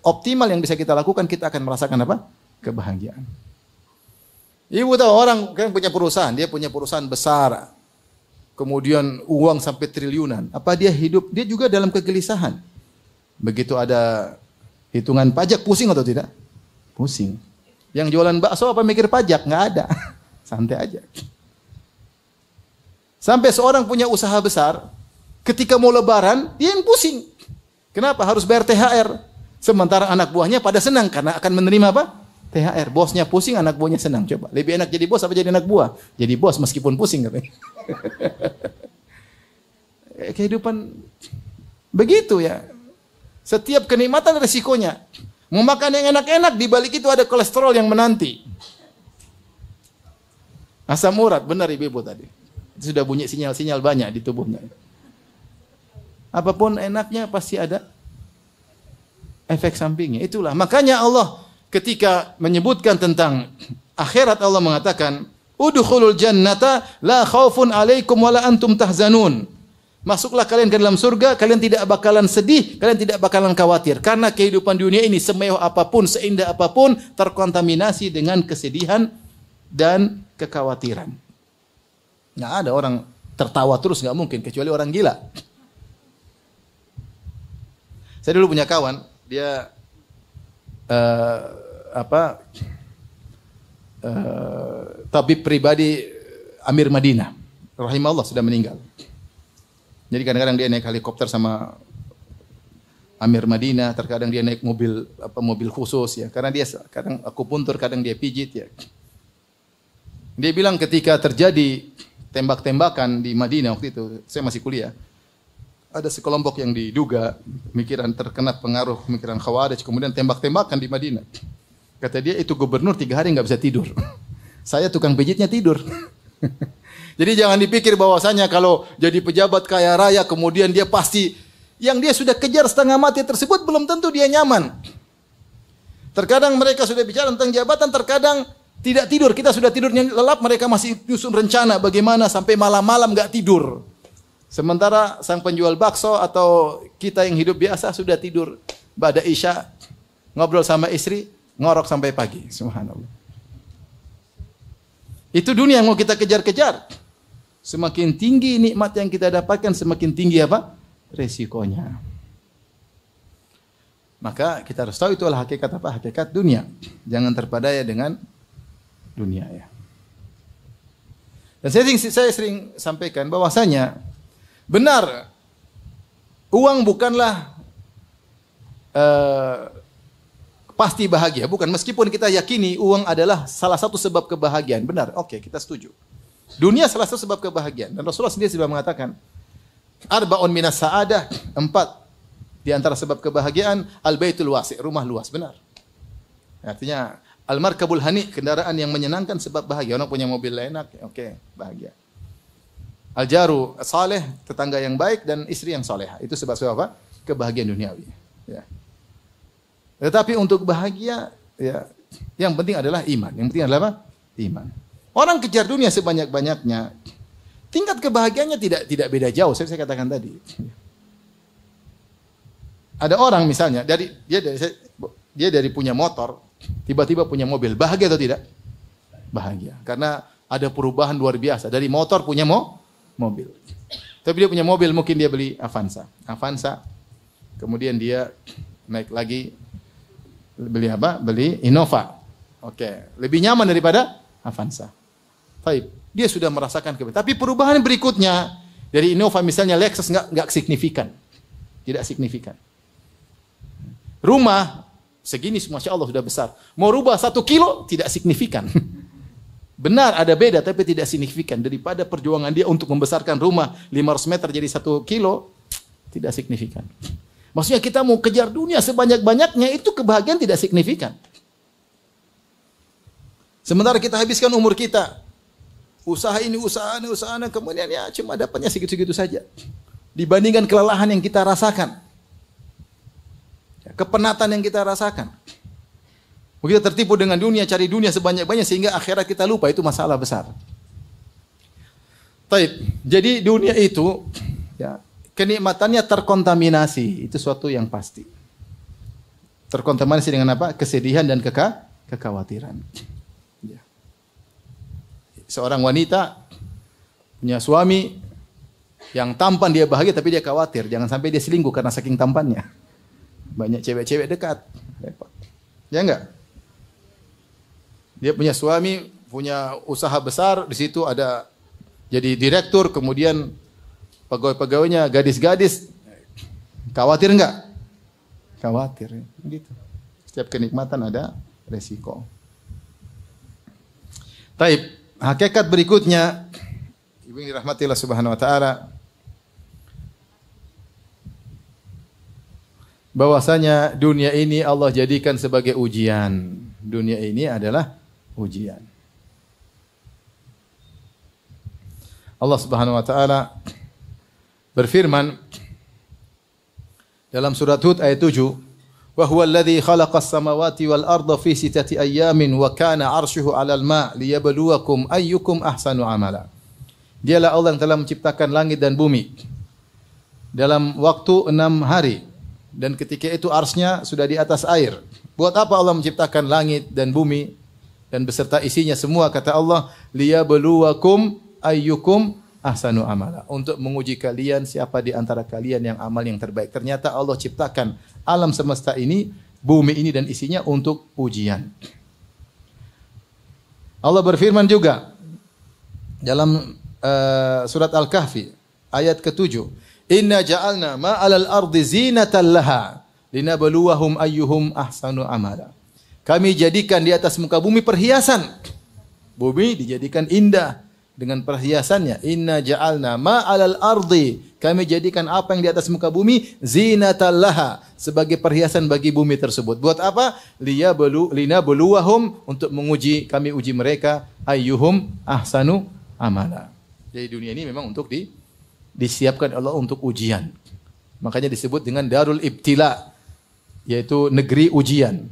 [SPEAKER 1] optimal yang bisa kita lakukan, kita akan merasakan apa? Kebahagiaan. Ibu tahu orang kan punya perusahaan, dia punya perusahaan besar, kemudian uang sampai triliunan. Apa dia hidup? Dia juga dalam kegelisahan. Begitu ada hitungan pajak, pusing atau tidak? Pusing. Yang jualan bakso apa mikir pajak? Nggak ada. Santai aja. Sampai seorang punya usaha besar, ketika mau lebaran, dia yang pusing. Kenapa? Harus bayar THR. Sementara anak buahnya pada senang karena akan menerima apa? THR. Bosnya pusing, anak buahnya senang. Coba, lebih enak jadi bos apa jadi anak buah? Jadi bos meskipun pusing katanya. Kehidupan begitu ya. Setiap kenikmatan resikonya. Mau makan yang enak-enak, di balik itu ada kolesterol yang menanti. Asam urat, benar ibu-ibu tadi. Itu sudah bunyi sinyal-sinyal banyak di tubuhnya. Apapun enaknya pasti ada efek sampingnya. Itulah. Makanya Allah ketika menyebutkan tentang akhirat, Allah mengatakan, udkhulul jannata la khaufun alaikum wa la antum tahzanun. Masuklah kalian ke dalam surga, kalian tidak bakalan sedih, kalian tidak bakalan khawatir. Karena kehidupan dunia ini semewah apapun, seindah apapun, terkontaminasi dengan kesedihan dan kekhawatiran. Nggak ada orang tertawa terus, nggak mungkin, kecuali orang gila. Saya dulu punya kawan, dia tabib pribadi Amir Madinah, rahimahullah, sudah meninggal. Jadi kadang-kadang dia naik helikopter sama Amir Madinah, terkadang dia naik mobil khusus ya, karena dia kadang akupuntur, kadang dia pijit ya. Dia bilang ketika terjadi tembak-tembakan di Madinah waktu itu, saya masih kuliah. Ada sekelompok yang diduga terkena pengaruh pemikiran Khawarij, kemudian tembak-tembakan di Madinah. Kata dia, itu gubernur 3 hari nggak bisa tidur. Saya tukang pijitnya tidur. Jadi jangan dipikir bahwasanya kalau jadi pejabat kaya raya kemudian dia pasti yang dia sudah kejar setengah mati tersebut belum tentu dia nyaman. Terkadang mereka sudah bicara tentang jabatan, terkadang tidak tidur. Kita sudah tidurnya lelap, mereka masih nyusun rencana bagaimana sampai malam-malam nggak tidur. Sementara sang penjual bakso atau kita yang hidup biasa sudah tidur ba'da isya, ngobrol sama istri, ngorok sampai pagi. Subhanallah. Itu dunia yang mau kita kejar-kejar. Semakin tinggi nikmat yang kita dapatkan, semakin tinggi apa? Resikonya. Maka kita harus tahu itu adalah hakikat apa? Hakikat dunia. Jangan terpedaya dengan dunia ya. Dan saya sering sampaikan bahwasanya benar, uang bukanlah pasti bahagia. Bukan, meskipun kita yakini uang adalah salah satu sebab kebahagiaan. Benar, oke, kita setuju. Dunia salah satu sebab kebahagiaan. Dan Rasulullah sendiri sudah mengatakan, arba'un minas sa'adah, 4 di antara sebab kebahagiaan, al-baitul wasi', rumah luas. Benar. Artinya, al-markabul hani, kendaraan yang menyenangkan sebab bahagia. Orang punya mobil enak, oke, bahagia. Al-jaru saleh, tetangga yang baik dan istri yang salehah. Itu sebab-sebab apa? Kebahagiaan duniawi. Ya. Tetapi untuk bahagia, ya, yang penting adalah iman. Yang penting adalah apa? Iman. Orang kejar dunia sebanyak-banyaknya, tingkat kebahagiaannya tidak beda jauh. Saya katakan tadi. Ada orang misalnya dia dari punya motor, tiba-tiba punya mobil, bahagia atau tidak? Bahagia. Karena ada perubahan luar biasa. Dari motor punya mobil. Tapi dia punya mobil, mungkin dia beli Avanza. Kemudian dia naik lagi beli apa? Beli Innova. Oke, lebih nyaman daripada Avanza. Baik, dia sudah merasakan kebahagiaan. Tapi perubahan berikutnya dari Innova misalnya Lexus enggak signifikan. Tidak signifikan. Rumah segini Masya Allah sudah besar. Mau rubah 1 kilo tidak signifikan. Benar ada beda tapi tidak signifikan. Daripada perjuangan dia untuk membesarkan rumah 500 meter jadi 1 kilo tidak signifikan. Maksudnya kita mau kejar dunia sebanyak-banyaknya itu kebahagiaan tidak signifikan. Sementara kita habiskan umur kita usaha ini, usaha kemudian ya cuma dapatnya segitu-segitu saja. Dibandingkan kelelahan yang kita rasakan. Kepenatan yang kita rasakan. Begitu tertipu dengan dunia, cari dunia sebanyak-banyak sehingga akhirat kita lupa, itu masalah besar. Taib. Jadi dunia itu ya, kenikmatannya terkontaminasi, itu suatu yang pasti. Terkontaminasi dengan apa? Kesedihan dan kekhawatiran. Ya. Seorang wanita punya suami yang tampan, dia bahagia tapi dia khawatir jangan sampai dia selingkuh karena saking tampannya. Banyak cewek-cewek dekat. Repot. Ya enggak? Dia punya suami, punya usaha besar, di situ ada jadi direktur, kemudian pegawai-pegawainya gadis-gadis. Khawatir enggak? Khawatir. Gitu. Setiap kenikmatan ada resiko. Taib. Hakikat berikutnya, ibu yang dirahmati Allah Subhanahu wa taala, bahwasanya dunia ini Allah jadikan sebagai ujian. Dunia ini adalah ujian. Allah Subhanahu wa taala berfirman dalam surat Hud ayat 7, "Wa huwal ladzi khalaqas samawati wal arda fi sittati ayyamin wa kana 'arshuhu 'alal ma' liyabluwakum ayyukum ahsanu amala." Dialah Allah yang telah menciptakan langit dan bumi dalam waktu 6 hari. Dan ketika itu arsy-Nya sudah di atas air. Buat apa Allah menciptakan langit dan bumi dan beserta isinya semua? Kata Allah, liyabluwakum ayyukum ahsanu amala. Untuk menguji kalian siapa di antara kalian yang amal yang terbaik. Ternyata Allah ciptakan alam semesta ini, bumi ini dan isinya untuk ujian. Allah berfirman juga dalam surat Al-Kahfi ayat ke-7. Inna ja'alna ma'alal ardi zinatan laha linabluwahum ayyuhum ahsanu amala. Kami jadikan di atas muka bumi perhiasan. Bumi dijadikan indah dengan perhiasannya. Inna ja'alna ma'alal ardi. Kami jadikan apa yang di atas muka bumi zinatan laha, sebagai perhiasan bagi bumi tersebut. Buat apa? Linabluwahum, untuk menguji, kami uji mereka ayyuhum ahsanu amala. Jadi dunia ini memang untuk disiapkan Allah untuk ujian. Makanya disebut dengan darul ibtila, yaitu negeri ujian.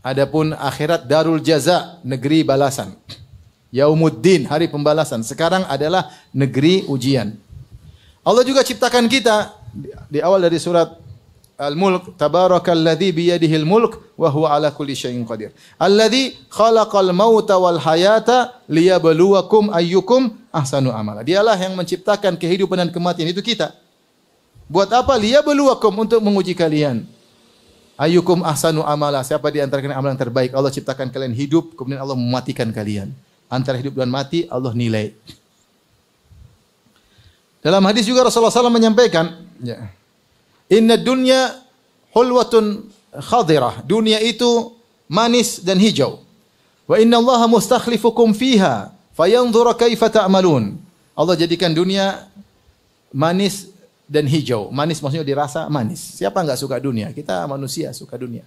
[SPEAKER 1] Adapun akhirat darul jaza, negeri balasan. Yaumuddin, hari pembalasan. Sekarang adalah negeri ujian. Allah juga ciptakan kita di awal dari surat Al-Mulk, tabarakalladzi biyadihil mulk wa huwa ala kulli syai'in qadir. Alladzi khalaqal mauta wal hayata liyabluwakum ayyukum ahsanu amala. Dialah yang menciptakan kehidupan dan kematian, itu kita. Buat apa? Liyabluwakum, untuk menguji kalian. Ayyukum ahsanu amala, siapa di antara kalian amal yang terbaik. Allah ciptakan kalian hidup, kemudian Allah mematikan kalian. Antara hidup dan mati Allah nilai. Dalam hadis juga Rasulullah SAW menyampaikan, ya, inna dunya hulwatun khadirah. Dunia itu manis dan hijau. Wa inna Allaha mustakhlifukum fiha fayanzura kaifa ta'malun. Allah jadikan dunia manis dan hijau. Manis maksudnya dirasa manis. Siapa enggak suka dunia? Kita manusia suka dunia.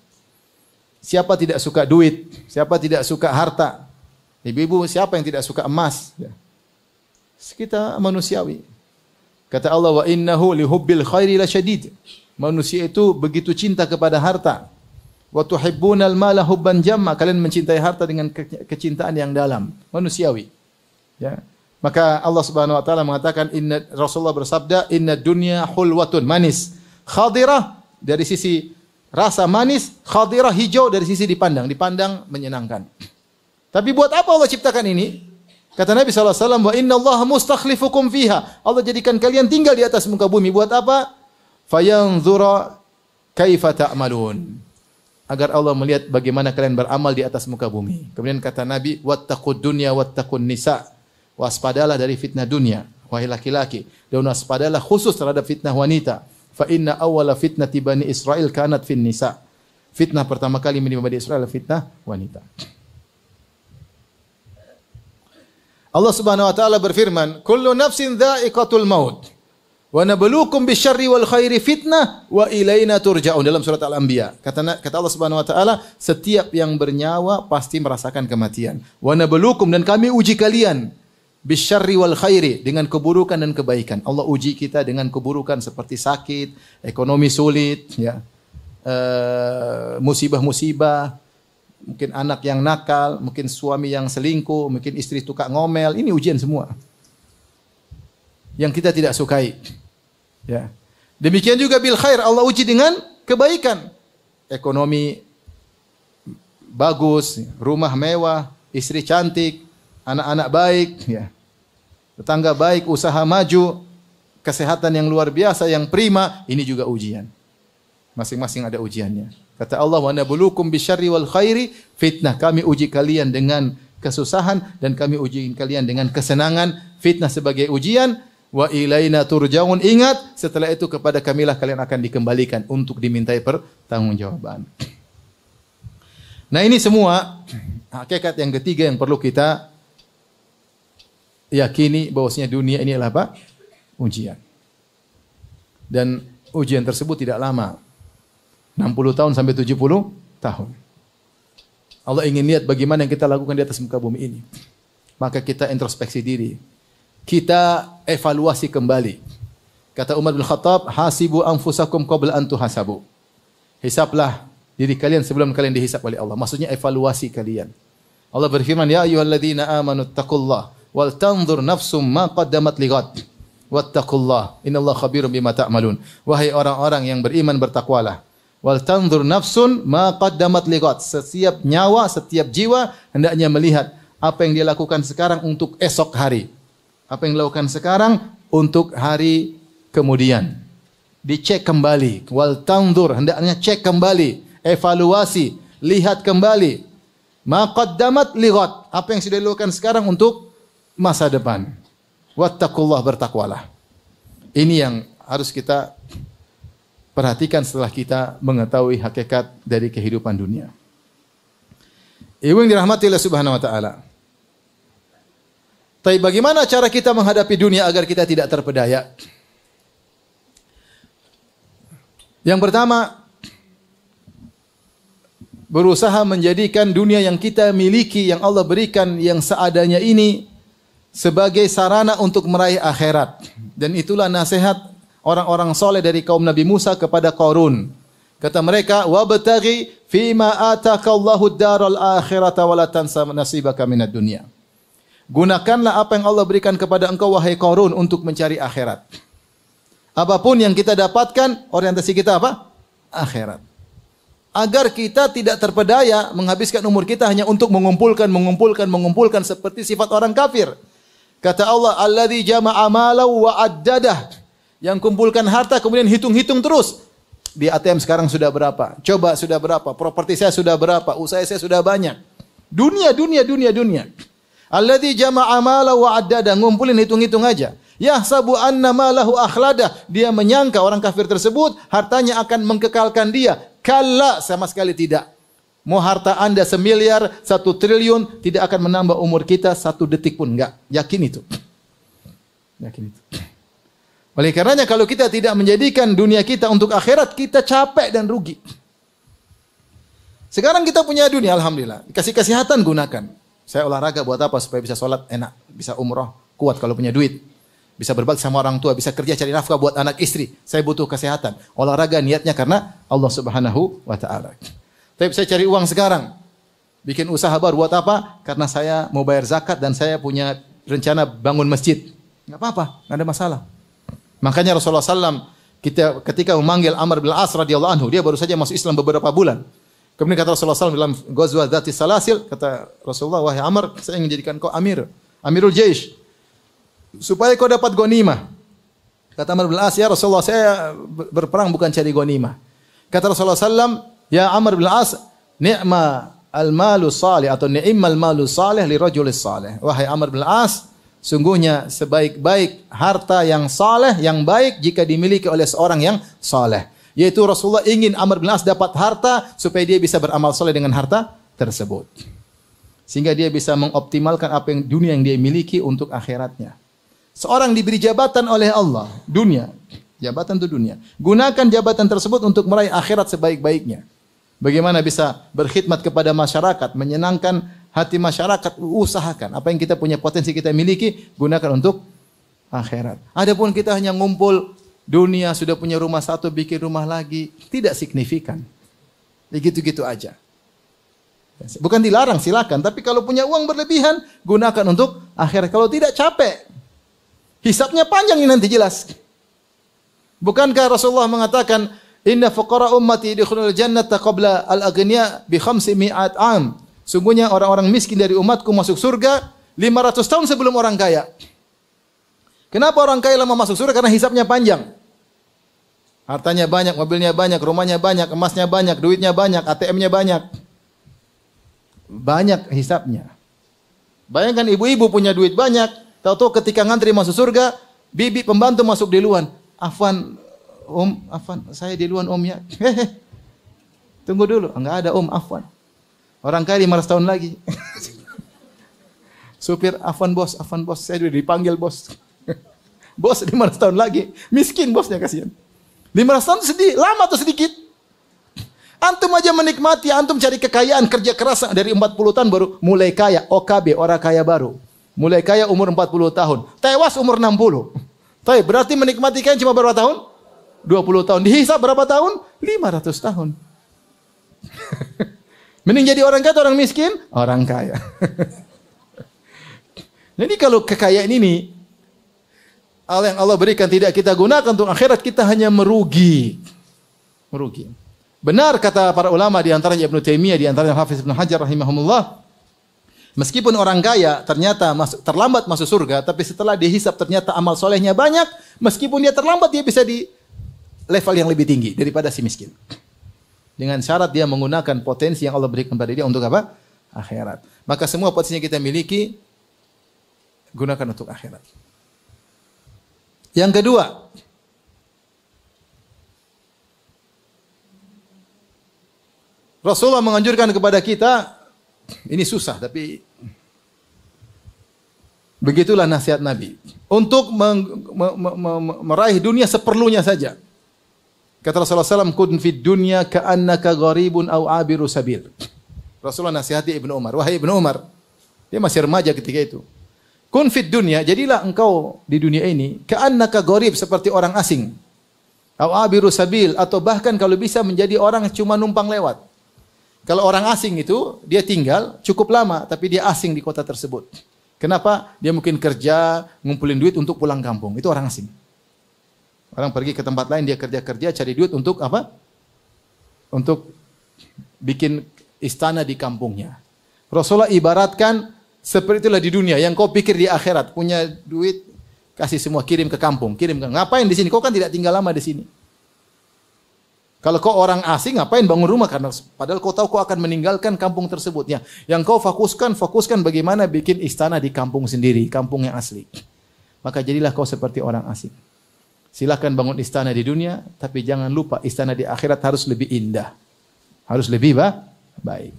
[SPEAKER 1] Siapa tidak suka duit? Siapa tidak suka harta? Ibu-ibu, siapa yang tidak suka emas? Ya. Kita manusiawi. Kata Allah, wa innahu lihubbil khairi lasyadid. Manusia itu begitu cinta kepada harta. Wa tuhibbunal mala hubban jamma. Kalian mencintai harta dengan kecintaan yang dalam. Manusiawi. Ya. Maka Allah Subhanahu wa taala mengatakan, Rasulullah bersabda, inna dunya hulwatun, manis. Khadirah dari sisi rasa manis, khadirah hijau dari sisi dipandang menyenangkan. Tapi buat apa Allah ciptakan ini? Kata Nabi SAW, wa inna Allah mustakhlifukum fiha. Allah jadikan kalian tinggal di atas muka bumi. Buat apa? Fayanzura kaifa ta'malun. Agar Allah melihat bagaimana kalian beramal di atas muka bumi. Kemudian kata Nabi, wattaqud dunya wattaqun nisa. Waspadalah dari fitnah dunia, wahai laki-laki. Dan waspadalah khusus terhadap fitnah wanita. Fa inna awwala fitnati Bani Israel kanat fin nisa. Fitnah pertama kali menimpa Bani Israel fitnah wanita. Allah Subhanahu wa taala berfirman, "Kullu nafsin dha'iqatul maut wa nabluukum bisyarri wal khairi fitnah wa ilaina turja'un." Dalam surat Al-Anbiya. Kata Allah Subhanahu wa taala, setiap yang bernyawa pasti merasakan kematian. Wa nabluukum, dan kami uji kalian bisyarri wal khairi, dengan keburukan dan kebaikan. Allah uji kita dengan keburukan seperti sakit, ekonomi sulit, ya. Musibah-musibah, mungkin anak yang nakal, mungkin suami yang selingkuh, mungkin istri tukang ngomel. Ini ujian semua yang kita tidak sukai. Ya. Demikian juga bil khair, Allah uji dengan kebaikan. Ekonomi bagus, rumah mewah, istri cantik, anak-anak baik, ya. Tetangga baik, usaha maju, kesehatan yang luar biasa, yang prima. Ini juga ujian. Masing-masing ada ujiannya. Kata Allah, wa nabluukum bisyarri wal khairi fitnah. Kami uji kalian dengan kesusahan dan kami uji kalian dengan kesenangan. Fitnah sebagai ujian. Wa ilaina turja'un. Ingat, setelah itu kepada kamilah kalian akan dikembalikan untuk dimintai pertanggungjawaban. Nah, ini semua hakikat yang ketiga yang perlu kita yakini, bahwasanya dunia ini adalah apa? Ujian. Dan ujian tersebut tidak lama. 60 tahun sampai 70 tahun. Allah ingin lihat bagaimana yang kita lakukan di atas muka bumi ini. Maka kita introspeksi diri. Kita evaluasi kembali. Kata Umar bin Khattab, hasibu anfusakum qabla an tuhasabu. Hisablah diri kalian sebelum kalian dihisab oleh Allah. Maksudnya evaluasi kalian. Allah berfirman, ya ayyuhalladzina amanu taqullah wal tanzur nafsum ma qaddamat lighad. Wattaqullah innallaha khabirum bima ta'malun. Wahai orang-orang yang beriman, bertakwalah. Wal tanzur nafsun ma qaddamat lighad. Setiap nyawa, setiap jiwa hendaknya melihat apa yang dia lakukan sekarang untuk esok hari. Apa yang dilakukan sekarang untuk hari kemudian. Dicek kembali. Wal tanzur, hendaknya cek kembali, evaluasi, lihat kembali. Ma qaddamat lighad. Apa yang sudah dilakukan sekarang untuk masa depan. Wattaqullah, bertakwalah. Ini yang harus kita perhatikan setelah kita mengetahui hakikat dari kehidupan dunia. Ibu yang dirahmati Allah Subhanahu wa taala. Tapi bagaimana cara kita menghadapi dunia agar kita tidak terpedaya? Yang pertama, berusaha menjadikan dunia yang kita miliki, yang Allah berikan, yang seadanya ini sebagai sarana untuk meraih akhirat. Dan itulah nasihat orang-orang soleh dari kaum Nabi Musa kepada Qarun. Kata mereka, wabtaghi fima ataka Allahu ad-daral akhirata wa la tansa nasibaka minad dunya. Gunakanlah apa yang Allah berikan kepada engkau wahai Qarun untuk mencari akhirat. Apapun yang kita dapatkan, orientasi kita apa? Akhirat. Agar kita tidak terpedaya menghabiskan umur kita hanya untuk mengumpulkan seperti sifat orang kafir. Kata Allah, alladzi jama'a malahu wa addadah. Yang kumpulkan harta kemudian hitung-hitung terus. Di ATM sekarang sudah berapa? Coba sudah berapa? Properti saya sudah berapa? Usaha saya sudah banyak. Dunia. Alladzi jama'a malahu wa addadah, ngumpulin hitung-hitung aja. Yahsabu anna malahu akhladah. Dia menyangka orang kafir tersebut hartanya akan mengkekalkan dia. Kalla, sama sekali tidak. Mau harta Anda 1 miliar, 1 triliun, tidak akan menambah umur kita 1 detik pun. Enggak. Yakin itu. Yakin itu. Oleh karenanya kalau kita tidak menjadikan dunia kita untuk akhirat, kita capek dan rugi. Sekarang kita punya dunia, alhamdulillah. Kasih kesehatan gunakan. Saya olahraga buat apa? Supaya bisa sholat enak, bisa umroh, kuat kalau punya duit. Bisa berbakti sama orang tua, bisa kerja cari nafkah buat anak istri. Saya butuh kesehatan. Olahraga niatnya karena Allah Subhanahu wa taala. Tapi saya cari uang sekarang. Bikin usaha baru buat apa? Karena saya mau bayar zakat dan saya punya rencana bangun masjid. Enggak apa-apa, enggak ada masalah. Makanya Rasulullah SAW ketika memanggil Amr bin As radhiyallahu anhu, dia baru saja masuk Islam beberapa bulan. Kemudian kata Rasulullah SAW dalam Ghazwah Dzati Salasil, kata Rasulullah, wahai Amr, saya ingin jadikan kau Amirul Jaish, supaya kau dapat ghanimah. Kata Amr bin As, ya Rasulullah, saya berperang bukan cari ghanimah. Kata Rasulullah SAW, ya Amr bin As, ni'ma al-malu salih atau ni'mal malu salih li rajulis salih. Wahai Amr bin As, sungguhnya sebaik-baik harta yang saleh, yang baik jika dimiliki oleh seorang yang saleh. Yaitu Rasulullah ingin Amr bin As dapat harta supaya dia bisa beramal saleh dengan harta tersebut. Sehingga dia bisa mengoptimalkan apa yang dunia yang dia miliki untuk akhiratnya. Seorang diberi jabatan oleh Allah, dunia. Jabatan itu dunia. Gunakan jabatan tersebut untuk meraih akhirat sebaik-baiknya. Bagaimana bisa berkhidmat kepada masyarakat, menyenangkan hati masyarakat, usahakan. Apa yang kita punya potensi kita miliki, gunakan untuk akhirat. Adapun kita hanya ngumpul dunia, sudah punya rumah 1, bikin rumah lagi, tidak signifikan. Gitu-gitu aja. Bukan dilarang, silakan. Tapi kalau punya uang berlebihan, gunakan untuk akhirat. Kalau tidak, capek. Hisabnya panjang ini nanti jelas. Bukankah Rasulullah mengatakan, Inna fuqara ummati yadkhulul jannata qabla al-aghniya bi 500 am. Sungguhnya orang-orang miskin dari umatku masuk surga 500 tahun sebelum orang kaya. Kenapa orang kaya lama masuk surga? Karena hisabnya panjang. Hartanya banyak, mobilnya banyak, rumahnya banyak, emasnya banyak, duitnya banyak, ATM-nya banyak. Banyak hisabnya. Bayangkan ibu-ibu punya duit banyak, tahu-tahu ketika ngantri masuk surga, bibi pembantu masuk duluan. Afwan, saya duluan ya. Tunggu dulu, enggak ada afwan. Orang kaya 500 tahun lagi. Supir, afwan bos, saya sudah dipanggil bos. Bos 500 tahun lagi. Miskin bosnya, kasihan. 500 tahun sedih, lama atau sedikit? Antum aja menikmati, antum cari kekayaan, kerja keras dari 40 tahun baru mulai kaya. OKB, orang kaya baru. Mulai kaya umur 40 tahun. Tewas umur 60. Tapi berarti menikmati kaya cuma berapa tahun? 20 tahun. Dihisab berapa tahun? 500 tahun. Mending jadi orang kaya atau orang miskin? Orang kaya. Jadi kalau kekayaan ini yang Allah berikan tidak kita gunakan untuk akhirat, kita hanya merugi. Merugi. Benar kata para ulama di antaranya Ibnu Taimiyah, di antaranya Hafiz Ibnu Hajar rahimahumullah. Meskipun orang kaya ternyata terlambat masuk surga, tapi setelah dihisab ternyata amal solehnya banyak, meskipun dia terlambat dia bisa di level yang lebih tinggi daripada si miskin. Dengan syarat dia menggunakan potensi yang Allah berikan kepada dia untuk apa? Akhirat. Maka semua potensi yang kita miliki, gunakan untuk akhirat. Yang kedua, Rasulullah menganjurkan kepada kita, ini susah tapi begitulah nasihat Nabi, untuk meraih dunia seperlunya saja. Kata Rasulullah SAW, kun fid dunya ka'annaka gharibun aw abiru sabil. Rasulullah nasihati Ibnu Umar. Wahai Ibnu Umar, dia masih remaja ketika itu. Kun fid dunya, jadilah engkau di dunia ini ka'annaka gharib, seperti orang asing. Aw abiru sabil, atau bahkan kalau bisa menjadi orang cuma numpang lewat. Kalau orang asing itu, dia tinggal cukup lama, tapi dia asing di kota tersebut. Kenapa? Dia mungkin kerja, ngumpulin duit untuk pulang kampung. Itu orang asing. Orang pergi ke tempat lain, dia kerja-kerja, cari duit untuk apa? Untuk bikin istana di kampungnya. Rasulullah ibaratkan seperti itulah di dunia. Yang kau pikir di akhirat, punya duit, kasih semua, kirim ke kampung. Ngapain di sini? Kau kan tidak tinggal lama di sini. Kalau kau orang asing, ngapain bangun rumah? Karena padahal kau tahu kau akan meninggalkan kampung tersebut. Yang kau fokuskan bagaimana bikin istana di kampung sendiri, kampung yang asli. maka jadilah kau seperti orang asing. Silakan bangun istana di dunia, tapi jangan lupa istana di akhirat harus lebih indah. Harus lebih baik.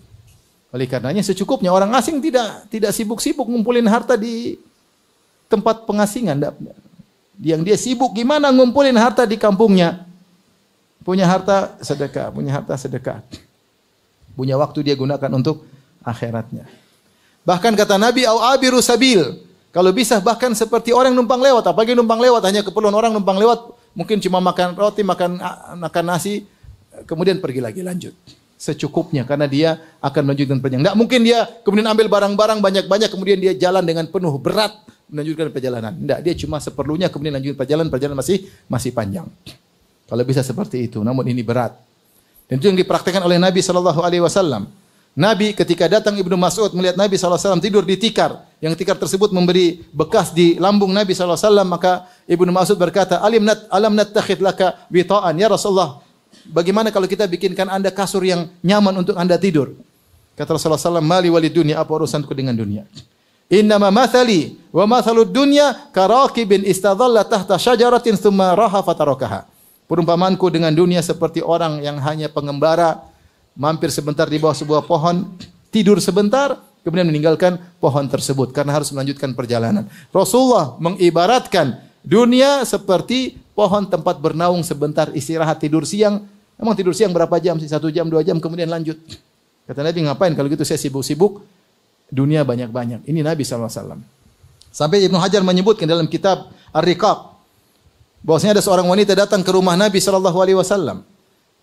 [SPEAKER 1] Oleh karenanya secukupnya, orang asing tidak sibuk-sibuk ngumpulin harta di tempat pengasingan. Yang dia sibuk gimana ngumpulin harta di kampungnya. Punya harta sedekah, punya harta sedekah. Punya waktu dia gunakan untuk akhiratnya. Bahkan kata Nabi, au abiru sabil. Kalau bisa bahkan seperti orang numpang lewat, apalagi numpang lewat hanya keperluan orang numpang lewat, mungkin cuma makan roti, makan nasi, kemudian pergi lagi lanjut. Secukupnya karena dia akan melanjutkan perjalanan. Enggak mungkin dia kemudian ambil barang-barang banyak-banyak kemudian dia jalan dengan penuh berat melanjutkan perjalanan. Enggak, dia cuma seperlunya kemudian lanjutkan perjalanan masih panjang. Kalau bisa seperti itu, namun ini berat. Dan itu yang dipraktikkan oleh Nabi sallallahu alaihi wasallam. Nabi ketika datang Ibnu Mas'ud melihat Nabi SAW tidur di tikar. Yang tikar tersebut memberi bekas di lambung Nabi SAW. Maka Ibnu Mas'ud berkata, alam nattakhid laka wita'an. Ya Rasulullah, bagaimana kalau kita bikinkan anda kasur yang nyaman untuk anda tidur? Kata Rasulullah SAW, mali walid dunia, apa urusanku dengan dunia? Innama mathali wa mathalud dunya karakibin istadhalla tahta syajaratin thumma raha fatarakaha. Perumpamanku dengan dunia seperti orang yang hanya pengembara, mampir sebentar di bawah sebuah pohon, tidur sebentar, kemudian meninggalkan pohon tersebut karena harus melanjutkan perjalanan. Rasulullah mengibaratkan dunia seperti pohon tempat bernaung sebentar, istirahat, tidur siang. Emang tidur siang berapa jam sih? 1 jam, 2 jam, kemudian lanjut. Kata Nabi, ngapain kalau gitu saya sibuk-sibuk, dunia banyak-banyak. Ini Nabi SAW. Sampai Ibnu Hajar menyebutkan dalam kitab Ar-Riqaq, bahwasanya ada seorang wanita datang ke rumah Nabi SAW.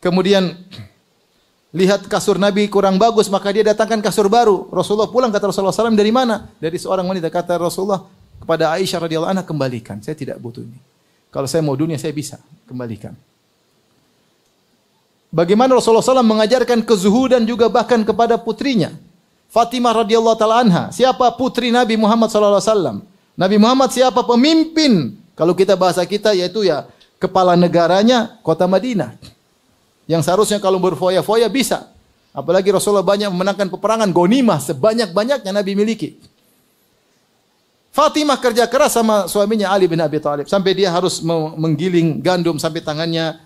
[SPEAKER 1] Kemudian lihat kasur Nabi kurang bagus, maka dia datangkan kasur baru. Rasulullah pulang, kata Rasulullah SAW, dari mana? Dari seorang wanita. Kata Rasulullah kepada Aisyah radhiyallahu anha, kembalikan. Saya tidak butuh ini. Kalau saya mau dunia, saya bisa kembalikan. Bagaimana Rasulullah SAW mengajarkan kezuhudan juga bahkan kepada putrinya, Fatimah radhiyallahu taala anha. Siapa putri Nabi Muhammad SAW? Nabi Muhammad siapa? Pemimpin. Kalau kita bahasa kita yaitu ya kepala negaranya kota Madinah. Yang seharusnya kalau berfoya-foya bisa. Apalagi Rasulullah banyak memenangkan peperangan, ghanimah sebanyak-banyaknya Nabi miliki. Fatimah kerja keras sama suaminya Ali bin Abi Thalib sampai dia harus menggiling gandum sampai tangannya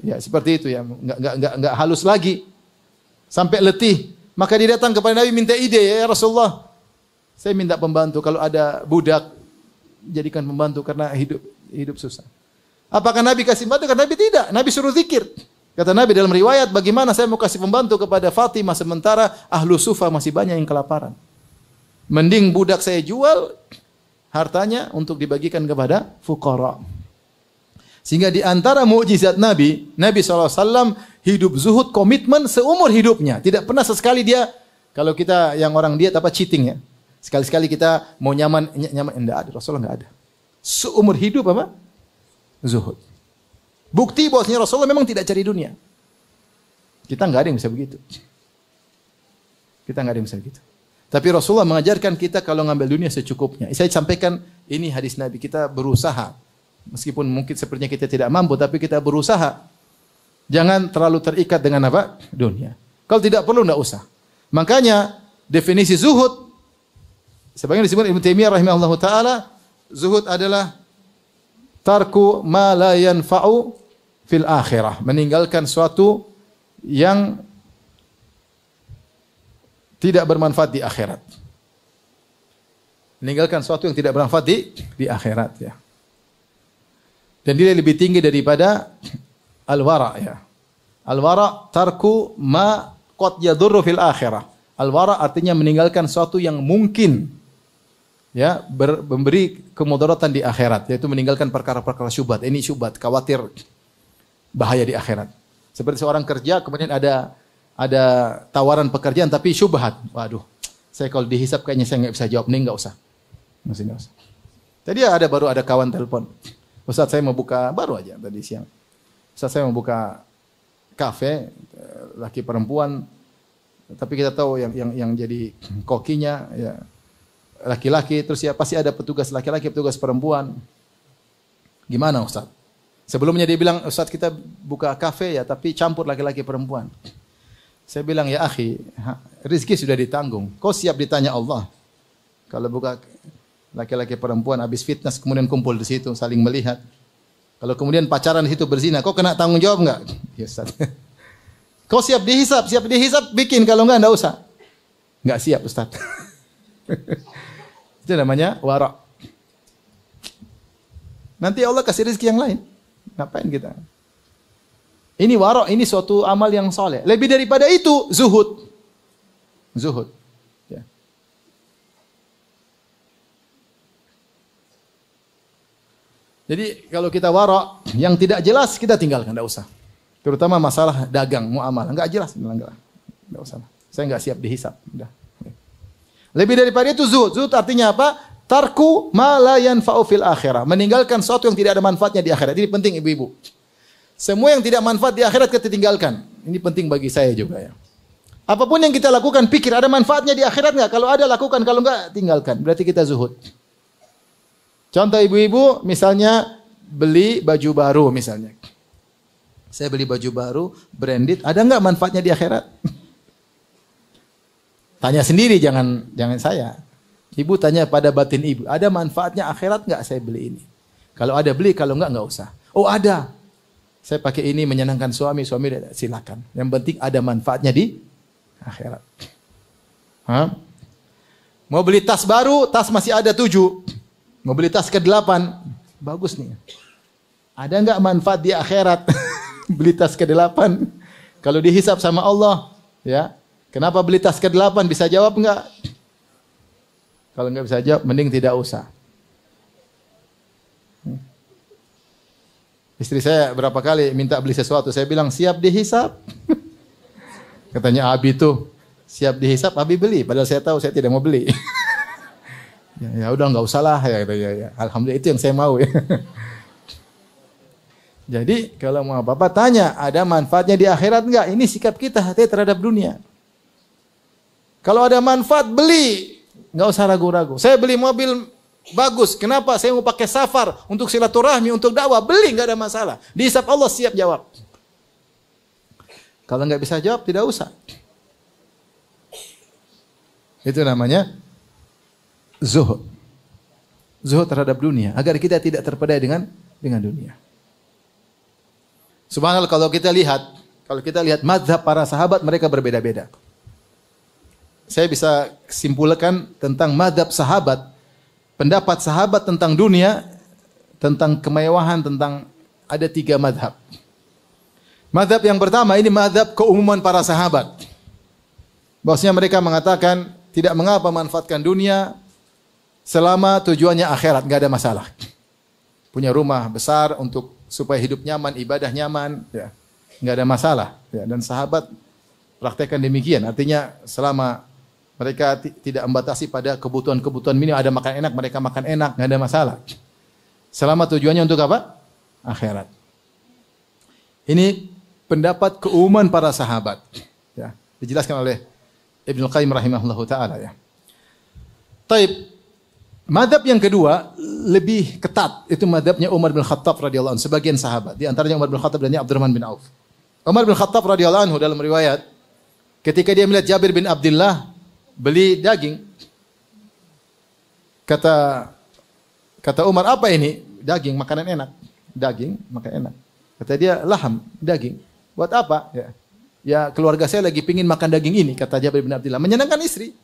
[SPEAKER 1] ya seperti itu ya, enggak halus lagi. Sampai letih. Maka dia datang kepada Nabi minta ide, ya Rasulullah, saya minta pembantu, kalau ada budak jadikan pembantu karena hidup susah. Apakah Nabi kasih pembantu? Kata Nabi tidak. Nabi suruh zikir. Kata Nabi dalam riwayat, bagaimana saya mau kasih pembantu kepada Fatimah sementara ahlu sufa masih banyak yang kelaparan. Mending budak saya jual hartanya untuk dibagikan kepada fuqara. Sehingga di antara mukjizat Nabi SAW hidup zuhud, komitmen seumur hidupnya. Tidak pernah sesekali dia, kalau kita yang orang diet apa cheating ya. Sekali-sekali kita mau nyaman enggak ada. Rasulullah enggak ada. Seumur hidup apa? Zuhud. Bukti bahwasanya Rasulullah memang tidak cari dunia. Kita enggak ada yang bisa begitu. Kita enggak ada yang bisa begitu. Tapi Rasulullah mengajarkan kita kalau ngambil dunia secukupnya. Saya sampaikan ini hadis Nabi, kita berusaha. Meskipun mungkin sepertinya kita tidak mampu, tapi kita berusaha. Jangan terlalu terikat dengan apa? Dunia. Kalau tidak perlu, tidak usah. Makanya definisi zuhud, sebagaimana disebut Ibnu Taimiyah rahimahullah ta'ala, zuhud adalah tarku ma la yanfa'u fil akhirah. Meninggalkan suatu yang tidak bermanfaat di akhirat. Meninggalkan suatu yang tidak bermanfaat di akhirat ya. Dan dia lebih tinggi daripada al-wara ya. Al-wara tarku ma qad yadurru fil akhirah. Al-wara artinya meninggalkan sesuatu yang mungkin ya memberi kemudaratan di akhirat, yaitu meninggalkan perkara-perkara syubhat. Ini syubhat, khawatir bahaya di akhirat. Seperti seorang kerja kemudian ada tawaran pekerjaan tapi syubhat. Waduh, saya kalau dihisap kayaknya saya enggak bisa jawab, nih enggak usah. Masih enggak usah. Tadi baru ada kawan telepon. Ustaz saya mau buka, baru aja tadi siang. Ustaz saya mau buka kafe laki perempuan, tapi kita tahu yang jadi kokinya ya laki-laki, terus ya pasti ada petugas laki-laki, petugas perempuan. Gimana Ustaz? Sebelumnya dia bilang, Ustaz kita buka kafe ya, tapi campur laki-laki perempuan. Saya bilang, ya akhi, rezeki sudah ditanggung. Kau siap ditanya Allah. Kalau buka laki-laki perempuan habis fitness kemudian kumpul di situ saling melihat. Kalau kemudian pacaran di situ berzina, kau kena tanggung jawab enggak? Ya Ustaz. Kau siap dihisap, bikin, kalau enggak usah. Enggak siap Ustaz. Itu namanya wara'. Nanti Allah kasih rezeki yang lain. Ngapain kita? Ini wara', ini suatu amal yang soleh. Lebih daripada itu, zuhud. Zuhud. Ya. Jadi kalau kita wara' yang tidak jelas kita tinggalkan, enggak usah. Terutama masalah dagang, muamalah, enggak jelas, enggak usah. Saya enggak siap dihisap, udah. Lebih daripada itu zuhud. Zuhud artinya apa? Tarku ma la yanfa'u fil akhirah. Meninggalkan sesuatu yang tidak ada manfaatnya di akhirat. Ini penting ibu-ibu. Semua yang tidak manfaat di akhirat kita tinggalkan. Ini penting bagi saya juga ya. Apapun yang kita lakukan, pikir ada manfaatnya di akhirat enggak? Kalau ada lakukan, kalau enggak tinggalkan. Berarti kita zuhud. Contoh ibu-ibu, misalnya beli baju baru misalnya. Saya beli baju baru, branded, ada enggak manfaatnya di akhirat? Tanya sendiri, jangan saya. Ibu tanya pada batin ibu, ada manfaatnya akhirat enggak saya beli ini? Kalau ada beli, kalau enggak usah. Oh ada. Saya pakai ini menyenangkan suami silakan. Yang penting ada manfaatnya di akhirat. Mau beli tas baru, tas masih ada 7. Mau beli tas ke-8, bagus nih. Ada enggak manfaat di akhirat? Beli tas ke-8. Kalau dihisap sama Allah, ya. Kenapa beli tas ke-8? Bisa jawab enggak? Kalau enggak bisa jawab, mending tidak usah. Istri saya berapa kali minta beli sesuatu, saya bilang siap dihisap. Katanya Abi tuh siap dihisap, Abi beli. Padahal saya tahu saya tidak mau beli. Ya udah enggak usah lah ya, ya. Alhamdulillah itu yang saya mau ya. Jadi kalau mau apa-apa tanya, ada manfaatnya di akhirat enggak? Ini sikap kita hati terhadap dunia. Kalau ada manfaat beli, enggak usah ragu-ragu. Saya beli mobil bagus, kenapa? Saya mau pakai safar untuk silaturahmi, untuk dakwah, beli enggak ada masalah. Dihisap Allah siap jawab. Kalau enggak bisa jawab tidak usah. Itu namanya zuhud. Zuhud terhadap dunia agar kita tidak terpedaya dengan dunia. Subhanallah kalau kita lihat mazhab para sahabat mereka berbeda-beda. Saya bisa simpulkan tentang mazhab sahabat, pendapat sahabat tentang dunia, tentang kemewahan, tentang ada 3 mazhab. Mazhab yang pertama ini mazhab keumuman para sahabat. Bahwasanya mereka mengatakan tidak mengapa manfaatkan dunia selama tujuannya akhirat, enggak ada masalah. Punya rumah besar untuk supaya hidup nyaman, ibadah nyaman, ya. Enggak ada masalah, ya. Dan sahabat praktekkan demikian. Artinya selama mereka tidak membatasi pada kebutuhan-kebutuhan minimal, ada makan enak, mereka makan enak, enggak ada masalah. Selama tujuannya untuk apa? Akhirat. Ini pendapat keumuman para sahabat, ya. Dijelaskan oleh Ibnu Qayyim rahimahullahu taala ya. Taib. Madhab yang kedua lebih ketat, itu madhabnya Umar bin Khattab radhiyallahu anhu, sebagian sahabat, di antaranya Umar bin Khattab dan Abdurrahman bin Auf. Umar bin Khattab radhiyallahu anhu dalam riwayat ketika dia melihat Jabir bin Abdullah beli daging, kata Umar, apa ini? Daging, makanan enak. Daging, makanan enak. Kata dia, laham, daging. Buat apa? Ya keluarga saya lagi pingin makan daging ini, kata Jabir bin Abdullah. Menyenangkan istri.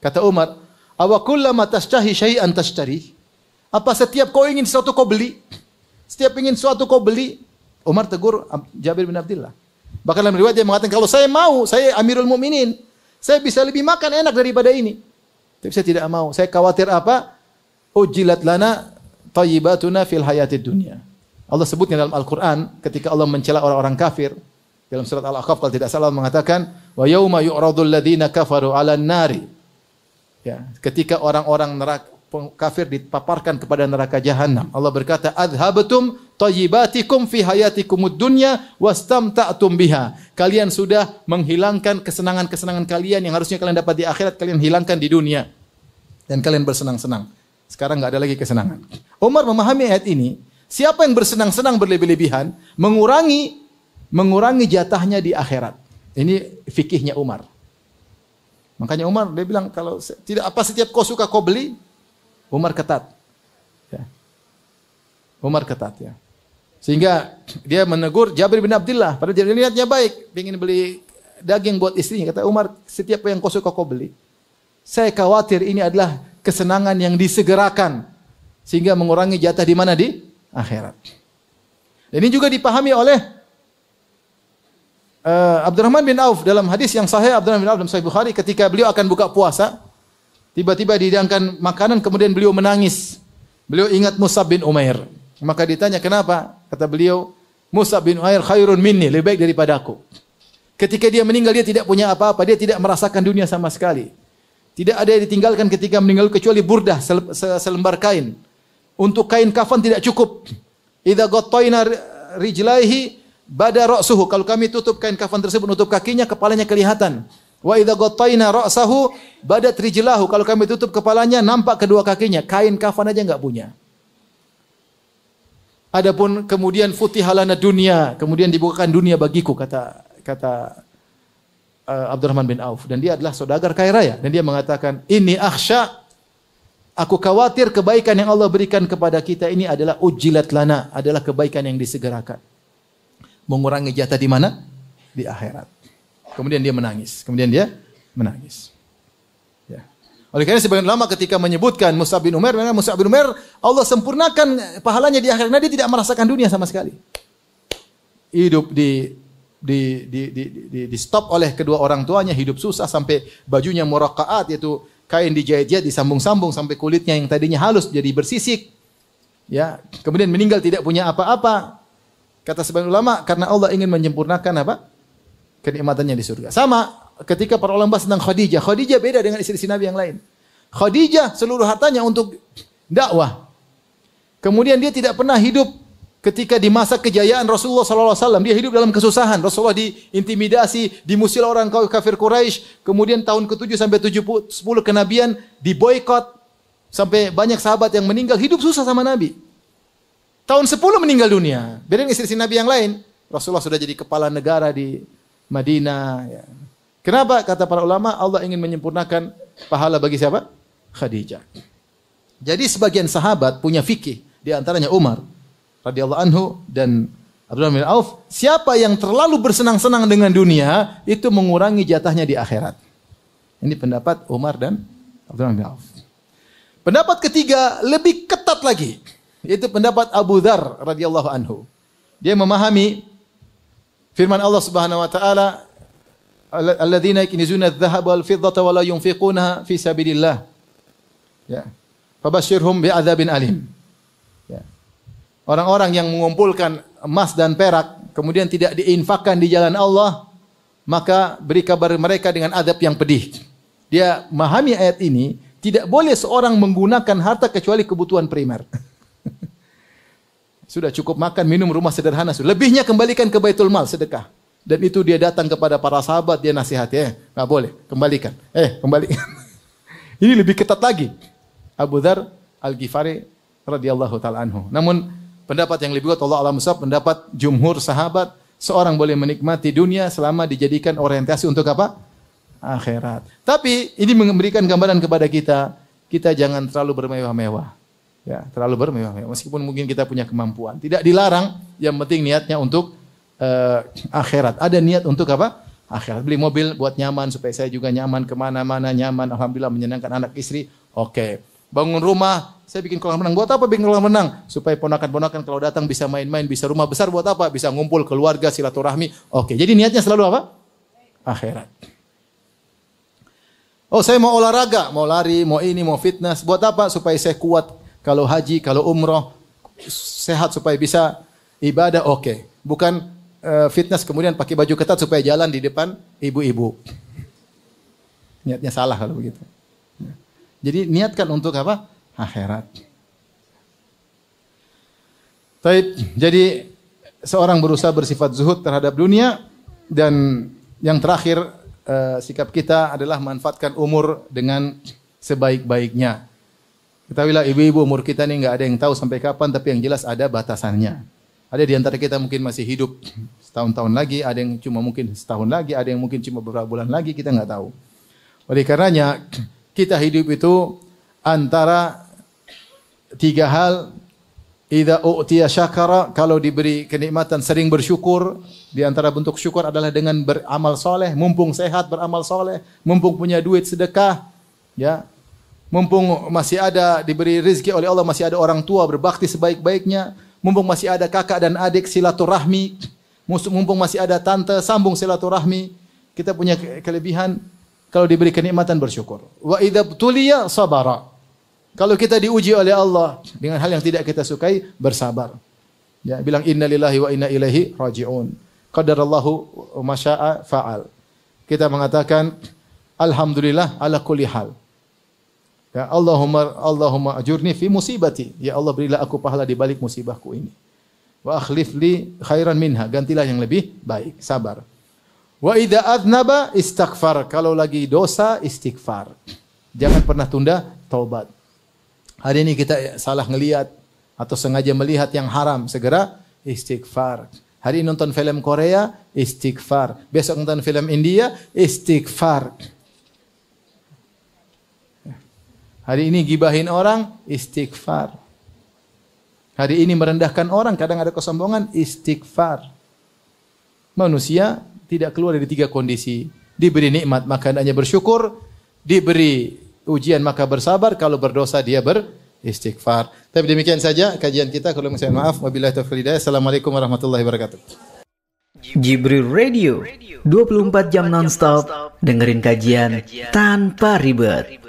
[SPEAKER 1] Kata Umar, awa kullama tashtahi syai'an tashtari? Apa setiap kau ingin sesuatu kau beli? Setiap ingin sesuatu kau beli? Umar tegur Jabir bin Abdullah. Bahkan dalam riwayat dia mengatakan, kalau saya mau, saya Amirul Mukminin, saya bisa lebih makan enak daripada ini. Tapi saya tidak mau. Saya khawatir apa? Ujilat lana thayyibatuna fil hayatid dunya. Allah sebutnya dalam Al-Quran ketika Allah mencela orang-orang kafir. Dalam surat Al-Ahqaf kalau tidak salah mengatakan, wa yauma yu'radul ladzina kafaru 'alan nari. Ya, ketika orang-orang neraka kafir dipaparkan kepada neraka jahanam, Allah berkata, adhabtum thayyibatikum fi hayatikumud dunya wastamta'tum biha. Kalian sudah menghilangkan kesenangan-kesenangan kalian yang harusnya kalian dapat di akhirat, kalian hilangkan di dunia. Dan kalian bersenang-senang. Sekarang enggak ada lagi kesenangan. Umar memahami ayat ini, siapa yang bersenang-senang berlebih-lebihan, mengurangi jatahnya di akhirat. Ini fikihnya Umar. Makanya Umar dia bilang kalau tidak apa setiap kau suka kau beli, Umar ketat. Ya. Umar ketat ya. Sehingga dia menegur Jabir bin Abdullah. Padahal Jabir niatnya baik, ingin beli daging buat istrinya. Kata Umar, setiap yang kau suka kau beli. Saya khawatir ini adalah kesenangan yang disegerakan sehingga mengurangi jatah di mana di akhirat. Dan ini juga dipahami oleh Abdurrahman bin Auf dalam hadis yang sahih Abdurrahman bin Auf dalam Sahih Bukhari ketika beliau akan buka puasa, tiba-tiba dihidangkan makanan kemudian beliau menangis. Beliau ingat Mus'ab bin Umair. Maka ditanya kenapa? Kata beliau, Mus'ab bin Umair khairun minni, lebih baik daripada aku. Ketika dia meninggal dia tidak punya apa-apa, dia tidak merasakan dunia sama sekali. Tidak ada yang ditinggalkan ketika meninggal kecuali burdah selembar kain. Untuk kain kafan tidak cukup. Idza ghattayna rijlaihi bada ra'suhu. Kalau kami tutup kain kafan tersebut nutup kakinya, kepalanya kelihatan. Wa idza ghattayna ra'sahu badat rijlahu. Kalau kami tutup kepalanya nampak kedua kakinya. Kain kafan aja enggak punya. Adapun kemudian futihalana dunia, kemudian dibukakan dunia bagiku kata Abdurrahman bin Auf, dan dia adalah saudagar kaya raya, dan dia mengatakan ini akhsha, aku khawatir kebaikan yang Allah berikan kepada kita ini adalah ujilat lana, adalah kebaikan yang disegerakan, mengurangi jatah di mana? Di akhirat. Kemudian dia menangis. Ya. Oleh karena sebagian ulama ketika menyebutkan Mus'ab bin Umair, Allah sempurnakan pahalanya di akhirat. Nah, dia tidak merasakan dunia sama sekali. Hidup di stop oleh kedua orang tuanya, hidup susah sampai bajunya muraqqaat, yaitu kain dijahit-jahit disambung-sambung sampai kulitnya yang tadinya halus jadi bersisik. Ya, kemudian meninggal tidak punya apa-apa. Kata sebagian ulama karena Allah ingin menyempurnakan apa? Kenikmatannya di surga. Sama ketika para ulama bahas tentang Khadijah. Khadijah beda dengan istri-istri Nabi yang lain. Khadijah seluruh hartanya untuk dakwah. Kemudian dia tidak pernah hidup ketika di masa kejayaan Rasulullah SAW. Dia hidup dalam kesusahan. Rasulullah diintimidasi, dimusil orang kafir Quraisy. Kemudian tahun ke-7 sampai 10 kenabian diboikot. Sampai banyak sahabat yang meninggal. Hidup susah sama Nabi. Tahun 10 meninggal dunia. Beda dengan istri-istri Nabi yang lain. Rasulullah sudah jadi kepala negara di Madinah. Ya. Kenapa? Kata para ulama, Allah ingin menyempurnakan pahala bagi siapa? Khadijah. Jadi sebagian sahabat punya fikih. Di antaranya Umar radhiyallahu anhu dan Abdurrahman bin Auf. Siapa yang terlalu bersenang-senang dengan dunia, itu mengurangi jatahnya di akhirat. Ini pendapat Umar dan Abdurrahman bin Auf. Pendapat ketiga lebih ketat lagi. Yaitu pendapat Abu Dzar radhiyallahu anhu. Dia memahami firman Allah Subhanahu wa taala, alladzina yaknizuna adh-dhahaba wal fiddata wa la yunfiqunaha fi sabilillah. Ya. Fabashshirhum bi'adzabin alim. Ya. Orang-orang yang mengumpulkan emas dan perak kemudian tidak diinfakkan di jalan Allah, maka beri kabar mereka dengan adab yang pedih. Dia memahami ayat ini, tidak boleh seorang menggunakan harta kecuali kebutuhan primer. Sudah cukup makan, minum, rumah sederhana. Lebihnya kembalikan ke Baitul Mal, sedekah. Dan itu dia datang kepada para sahabat, dia nasihati, nggak boleh, kembalikan. Kembalikan. Ini lebih ketat lagi. Abu Dzar Al-Ghifari radhiyallahu taala anhu. Namun pendapat yang lebih kuat Allah alam shawab, pendapat jumhur sahabat, seorang boleh menikmati dunia selama dijadikan orientasi untuk apa? Akhirat. Tapi ini memberikan gambaran kepada kita, kita jangan terlalu bermewah-mewah. Ya, terlalu bermewah-mewah. Meskipun mungkin kita punya kemampuan, tidak dilarang. Yang penting niatnya untuk akhirat. Ada niat untuk apa? Akhirat. Beli mobil buat nyaman supaya saya juga nyaman kemana-mana nyaman. Alhamdulillah menyenangkan anak istri. Oke. Bangun rumah, saya bikin kolam renang. Buat apa bikin kolam renang? Supaya ponakan-ponakan kalau datang bisa main-main, bisa rumah besar. Buat apa? Bisa ngumpul keluarga, silaturahmi. Oke. Jadi niatnya selalu apa? Akhirat. Oh, saya mau olahraga, mau lari, mau ini, mau fitness. Buat apa? Supaya saya kuat. Kalau haji, kalau umroh, sehat supaya bisa ibadah, oke. Bukan fitness kemudian pakai baju ketat supaya jalan di depan ibu-ibu. Niatnya salah kalau begitu. Jadi niatkan untuk apa? Akhirat. Jadi seorang berusaha bersifat zuhud terhadap dunia, dan yang terakhir sikap kita adalah manfaatkan umur dengan sebaik-baiknya. Ketahuilah ibu-ibu, umur kita ini nggak ada yang tahu sampai kapan, tapi yang jelas ada batasannya. Ada di antara kita mungkin masih hidup setahun-tahun lagi, ada yang cuma mungkin setahun lagi, ada yang mungkin cuma beberapa bulan lagi, kita nggak tahu. Oleh karenanya kita hidup itu antara tiga hal. Idza u'tiya syakara, kalau diberi kenikmatan sering bersyukur. Di antara bentuk syukur adalah dengan beramal soleh, mumpung sehat beramal soleh, mumpung punya duit sedekah, ya. Mumpung masih ada diberi rezeki oleh Allah, masih ada orang tua berbakti sebaik-baiknya, mumpung masih ada kakak dan adik silaturahmi, mumpung masih ada tante sambung silaturahmi. Kita punya kelebihan kalau diberi kenikmatan bersyukur. Wa idza tuliya sabara. Kalau kita diuji oleh Allah dengan hal yang tidak kita sukai, bersabar. Ya, bilang inna lillahi wa inna ilaihi raji'un. Qadarallahu ma syaa fa'al. Kita mengatakan alhamdulillah ala kulli hal. Ya, Allahumma ajurni fi musibati. Ya Allah, berilah aku pahala di balik musibahku ini. Wa akhlif li khairan minha, gantilah yang lebih baik, sabar. Wa idza adnaba istighfar. Kalau lagi dosa, istighfar. Jangan pernah tunda taubat. Hari ini kita salah ngelihat atau sengaja melihat yang haram, segera istighfar. Hari ini nonton film Korea, istighfar. Besok nonton film India, istighfar. Hari ini gibahin orang, istighfar. Hari ini merendahkan orang, kadang ada kesombongan, istighfar. Manusia tidak keluar dari tiga kondisi. Diberi nikmat maka hendaknya bersyukur, diberi ujian maka bersabar, kalau berdosa dia beristighfar. Tapi demikian saja kajian kita. Kalau saya maaf, wabillahi taufiq hidayah. Assalamualaikum warahmatullahi wabarakatuh.
[SPEAKER 2] Jibril Radio 24 jam nonstop dengerin kajian tanpa ribet.